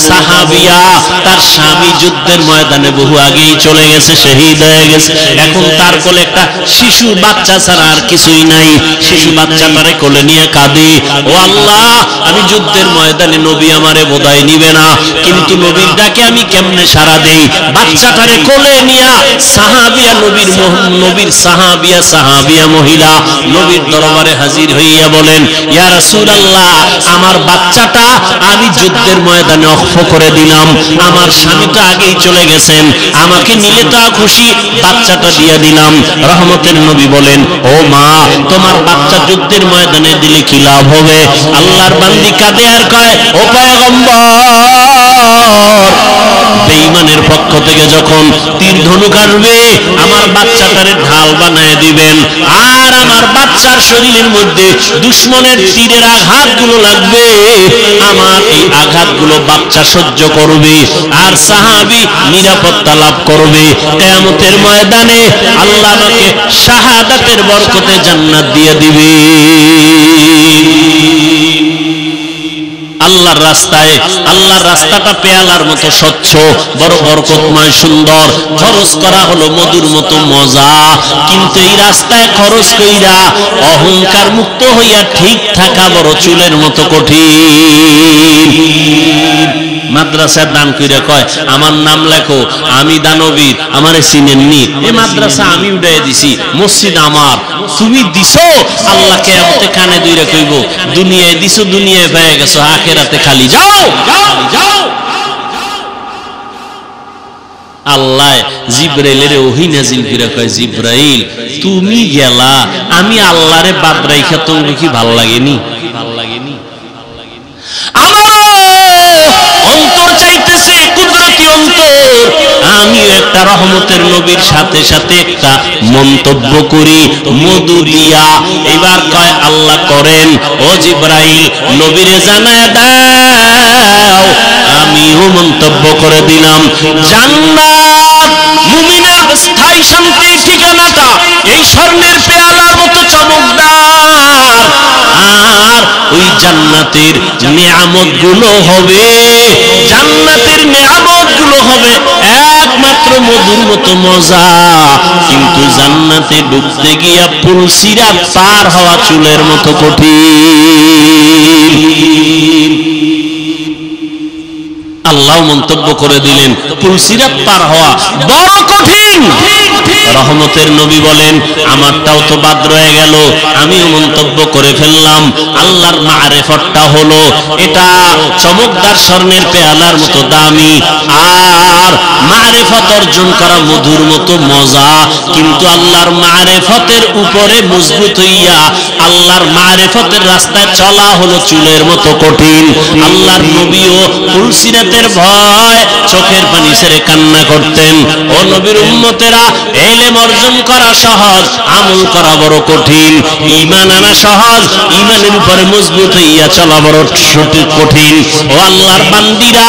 সাহাবিয়া, তার স্বামী যুদ্ধের ময়দানে বহু আগেই চলে গেছে, শহীদ হয়ে গেছে। এখন তার কোলে একটা শিশু বাচ্চা ছাড়া আর কিছুই নাই। শিশু বাচ্চাটারে কোলে নিয়ে কাঁদে, ও আল্লাহ, আমি যুদ্ধের ময়দানে, নবী আমারে বোধহয় নিবে না, কিন্তু নবীর ডাকে আমি কেমনে সাড়া দেই? বাচ্চাটারে কোলে নিয়া সাহাবিয়া, নবীর সাহাবিয়া মহিলা নবীর দরবারে হাজির হইয়া বলেন, ইয়া রাসূলুল্লাহ, আমার বাচ্চাটা আমি যুদ্ধের ময়দানে অক্ষ করে দিলাম, আমার স্বামী তো আগেই চলে গেছেন, আমাকে নিলে তো খুশি, বাচ্চাটা দিয়ে দিলাম। রহমতের নবী বলেন, ও মা, তোমার বাচ্চা যুদ্ধের ময়দানে দিলে কি লাভ হবে? আল্লাহর বান্দি কাঁদে আর কয়, ও পয়গম্বর, বেঈমানের পক্ষ থেকে যখন তীর ধনুক আসবে, আমার বাচ্চাটারে ঢাল বানায় দিবেন, আর আমার বাচ্চার শরীরের মধ্যে দুশমনের তীরের আঘাতগুলো লাগবে, আমার এই আঘাতগুলো বাচ্চা সহ্য করবে, আর সাহাবী নিরাপত্তা লাভ করবে। কিয়ামতের ময়দানে আল্লাহ আমাকে শাহাদাতের বরকতে জান্নাত দিয়ে দিবে। আল্লাহর রাস্তায়, আল্লাহর রাস্তাটা পেয়ালার মতো স্বচ্ছ, বড় বরকতময়, সুন্দর। খরচ করা হলো মধুর মতো মজা, কিন্তু এই রাস্তায় খরচ কইরা অহংকার মুক্ত হইয়া ঠিক থাকা বড় চুলের মতো কঠিন। মাদ্রাসায় দান কইরা কয় আমার নাম লেখো, আমি দানবীর, আমারে চিনেননি, এই মাদ্রাসা আমি উঠাই দিছি, মসজিদ আমার, তুমি দিছো। আল্লাহ কিয়ামতে কানে ধইরা কইব দুনিয়ায় দিছো, দুনিয়ায় পেয়ে গেছো, আখিরাতে খালি যাও যাও। আল্লাহ জিব্রাইলের ওহী নাজিল করে কয় জিব্রাইল তুমি গেলা, আমি আল্লাহরে বাদ রাইখা তোমার কি ভাল লাগেনি? অন্তর চাইতেছে কুদরতি অন্তর, আমি একটা রহমতের নবীর সাথে সাথে একটা মন্তব্য করি মধু দিয়া। এবার কয় আল্লাহ করেন, ও জিব্রাইল নবীরে জানায় দাও, আমিও মন্তব্য করে দিলাম জান্নাত মুমিনের স্থায়ী শান্তির ঠিকানাটা এই স্বর্ণের পেয়ালার মতো চমকদার, আর ওই জান্নাতের নিয়ামত গুলো হবে, জান্নাতের নিয়ামত গুলো হবে একমাত্র মধুর মতো মজা। কিন্তু জান্নাতে ঢুকতে গিয়া পুলসিরাত পার হওয়া চুলের মতো কঠিন। আল্লাহ মন্তব্য করে দিলেন পুলসিরাত পার হওয়া বড় কঠিন। রহমতের নবী বলেন আমারটাও তো বাদ রয়ে গেল, আমিও মন্তব্য করে ফেললাম। আল্লাহর মারিফতটা হলো এটা চমকদার স্বর্ণের পেয়ালার মতো দামি, আর মারিফত অর্জন করা মধুর মতো মজা। কিন্তু আল্লাহর মারিফতের উপরে মজবুত হইয়া আল্লাহর মারিফতের রাস্তায় চলা হলো চুলের মতো কঠিন। আল্লাহর নবীও পুলসিরাতের ভয় চোখের পানি ছেড়ে কান্না করতেন। ও নবীর উম্মতেরা, ইলম অর্জন করা সহজ, আমল করা বড় কঠিন। ঈমান আনা সহজ, ঈমানের উপরে মজবুত হইয়া চলা বড় কঠিন। ও আল্লাহর বান্দিরা,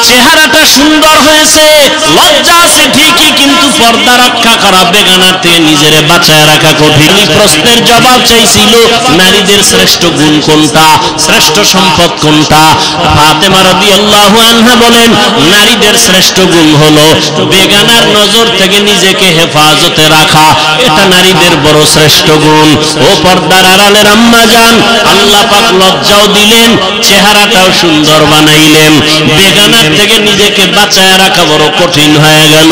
চেহারাটা সুন্দর হয়েছে, লজ্জা আছে ঠিকই, কিন্তু পর্দা রক্ষা করা, বেগানার থেকে নিজেরে বাঁচায় রাখা কঠিন। এই প্রশ্নের জবাব চাইছিল নারীদের শ্রেষ্ঠ গুণ কোনটা, শ্রেষ্ঠ সম্পদ কোনটা। ফাতেমা রাদিয়াল্লাহু আনহা বলেন নারীদের শ্রেষ্ঠ গুণ হলো বেগানার নজর থেকে নিজেকে হেফাজতে রাখা, এটা নারীদের বড় শ্রেষ্ঠ গুণ। ও পর্দার আড়ালের আম্মা জান, আল্লাহ পাক লজ্জাও দিলেন, চেহারাটাও সুন্দর বানাইলেন। বেগানার থেকে নিজেকে বাঁচায় রাখা বড় কঠিন হয়ে গেল।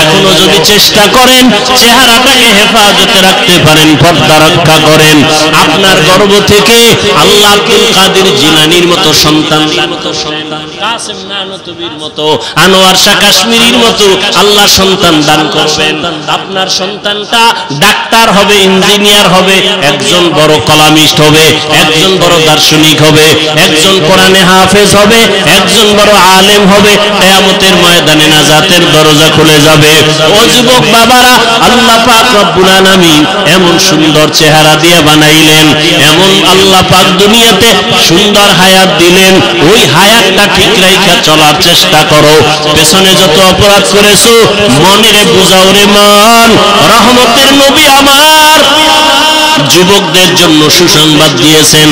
এখনো যদি চেষ্টা করেন চেহারাটাকে হেফাজতে রাখতে পারেন, পর্দা রক্ষা করেন, আপনার গর্ভ থেকে আল্লাহ আব্দুল কাদের জিলানীর মতো সন্তান, কাসেম নানতুবির মতো, আনোয়ার শাহ কাশ্মীরির মতো আল্লাহ সন্তান দান করবেন। আপনার সন্তানটা ডাক্তার হবে, ইঞ্জিনিয়ার হবে, একজন বড় কলামিস্ট হবে, একজন বড় দার্শনিক হবে, একজন কোরআনে হাফেজ হবে, একজন বড় আলেম হবে। কিয়ামতের ময়দানে নাজাতের দরজা খুলে যাবে। ও যুবক বাবারা, আল্লাহ পাক রব্বুল আলামিন এমন সুন্দর চেহারা দিয়ে বানাইলেন, এমন আল্লাহ পাক দুনিয়াতে সুন্দর হায়াত দিলেন। ওই হায়াতটা ঠিক রাইখা চলার চেষ্টা করো। পেছনে যত অপরাধ করেছো মনের বুঝাও রে মন। রহমতের নবী আমার যুবকদের জন্য সুসংবাদ দিয়েছেন।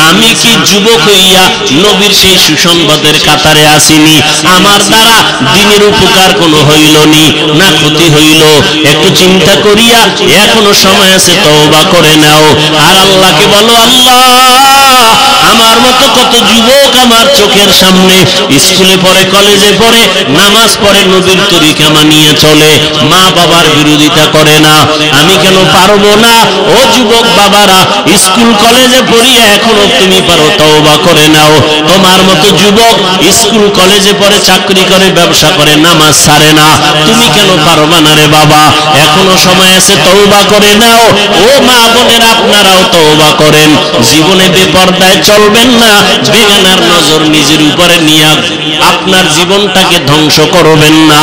আমি কি যুবক হইয়া নবীর সেই সুসংবাদের কাতারে আসিনি? আমার দ্বারা দিনের উপকার কোনো হইল নি, না ক্ষতি হইল? একটু চিন্তা করিয়া এখনো সময় আছে, তওবা করে নাও। আর আল্লাহকে বলো, আল্লাহ আমার মতো কত যুবক আমার চোখের সামনে স্কুলে পড়ে, কলেজে পড়ে, নামাজ পড়ে, নবীর তরিকা মানিয়ে চলে, মা বাবার বিরোধিতা করে না, আমি কেন পারবো না? ও যুবক বাবারা, স্কুল কলেজে পড়িয়া এখনো তুমি পারো, তওবা করে নাও। তোমার মতো যুবক স্কুল কলেজে পড়ে, চাকরি করে, ব্যবসা করে, নামাজ ছাড়ে না, তুমি কেন পারবা না রে বাবা? এখনো সময় আছে, তওবা করে নাও। ও মা বোনেরা, আপনারাও তওবা করেন। জীবনে বেপরদায় চলবেন না, বেগানার নজর নিজের উপরে নিয়ে আপনার জীবনটাকে ধ্বংস করবেন না।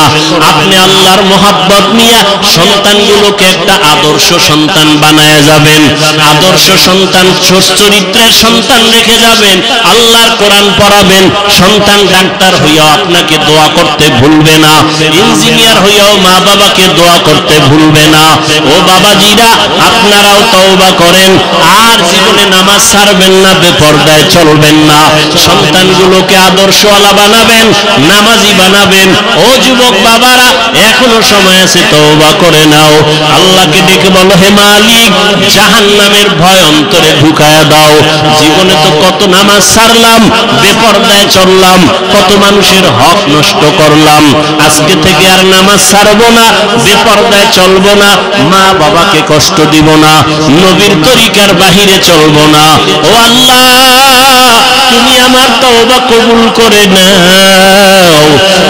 আপনি আল্লাহর মহব্বত নিয়ে সন্তানগুলোকে একটা আদর্শ সন্তান বানায় যাবেন, আদর্শ সন্তান, চরিত্রের সন্তান রেখে যাবেন। আল্লাহর কোরআন পড়াবেন। সন্তান ডাক্তার হইয়াও আপনাকে দোয়া করতে ভুলবে না, ইঞ্জিনিয়ার হইয়াও মা বাবাকে দোয়া করতে ভুলবে না। ও বাবাজিরা, আপনারাও তওবা করেন, আর জীবনে নামাজ ছাড়বেন না, বেপরদায় চলবেন না। সন্তানগুলোকে আদর্শওয়ালা বানাবেন, নামাজি বানাবেন। ও যুবক বাবারা, এখনো সময় আছে, তওবা করে নাও। আল্লাহকে ডেকে বলো, হে মালিক, জাহান্নামের ভয় অন্তরে ঢুকায়া দাও। জীবনে তো কত নামাজ ছাড়লাম, বেপরদায় চললাম, কত মানুষের হক নষ্ট করলাম। আজকে থেকে আর নামাজ ছাড়বো না, বেপরদায় চলবো না, মা বাবাকে কষ্ট দিব না, নবীর তরিকার বাহিরে চলবো না। ও আল্লাহ, তুমি আমার তওবা কবুল করে নাও।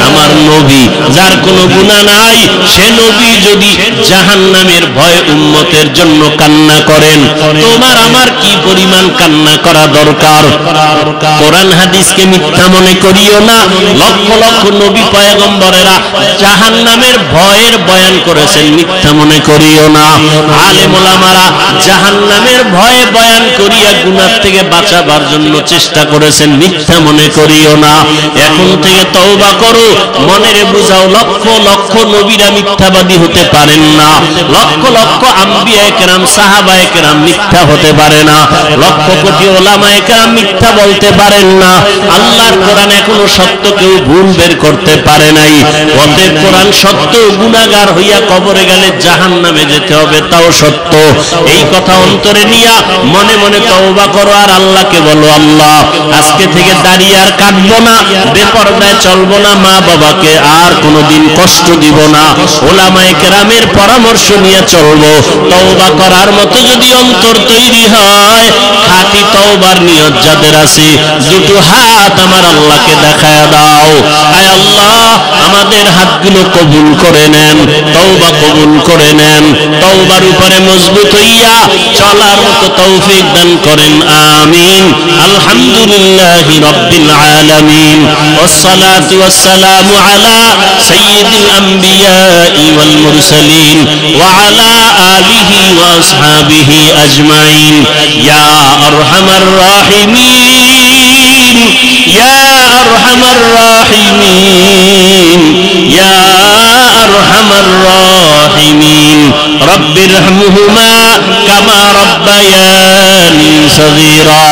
আমার নবী যার কোনো গুনাহ নাই, সে নবী যদি জাহান্নামের ভয় উম্মতের জন্য কান্না করেন, তোমার আমার কি পরিমাণ কান্না করা দরকার। কোরআন হাদিসকে মিথ্যা মনে করিও না। লক্ষ লক্ষ নবী পয়গম্বরেরা জাহান্নামের ভয়ের বয়ান করেছেন, মিথ্যা মনে করিও না। আলেম ওলামারা জাহান্নামের ভয়ে বয়ান করিয়া গুনাহ থেকে বাঁচাবার জন্য চেষ্টা করেছেন, মিথ্যা মনে করিও না। এখন থেকে তওবা করো, মনেরে বুঝাও লক্ষ লক্ষ নবীরা মিথ্যাবাদী হতে পারেন না, লক্ষ লক্ষ আম্বিয়ায়ে কেরাম সাহাবায়ে কেরাম মিথ্যা হতে পারে না, লক্ষ কোটি ওলামায়ে কেরাম মিথ্যা বলতে পারেন না। আল্লাহর কোরআন এখনো সত্য কেউ ভুল বের করতে পারে নাই। অতএব কোরআন সত্য, গুনাহগার হইয়া কবরে গেলে জাহান্নামে যেতে হবে, তাও সত্য। এই কথা অন্তরে নিয়া মনে মনে তওবা করো আর আল্লাহকে বলো, আল্লাহ আজকে থেকে দাড়ি আর কাটবো না, বেপরদায় চলবো না, মা বাবাকে আর কোনোদিন কষ্ট দিব না, ওলামায়ে কেরামের পরামর্শ নিয়ে চলবো। তওবা করার মতো যদি অন্তর তৈরি হয়, খাঁটি তওবার নিয়ত যাদের আছে, দুটো হাত আমার আল্লাহকে দেখায় দাও। আয় আল্লাহ, আমাদের হাতগুলো কবুল করে নেন, তওবা কবুল করে নেন, তওবার উপরে মজবুত হইয়া চলার মতো তৌফিক দান করেন। আমিন। আলহামদুলিল্লাহি রাব্বিল আলামিন, ওয়াসসালাতু ওয়াসসালামু আলা সাইয়্যিদিল আমবিয়াই ওয়াল মুরসালিন ওয়া আলা আলিহি ওয়া আসহাবিহি আজমাইন। ইয়া আরহামার রাহিমিন, ইয়া আরহামার রাহিমিন, ইয়া আরহামার রাহিমিন। রব্বিরহামহুমা কামা রাব্বায়ানি সগীরা।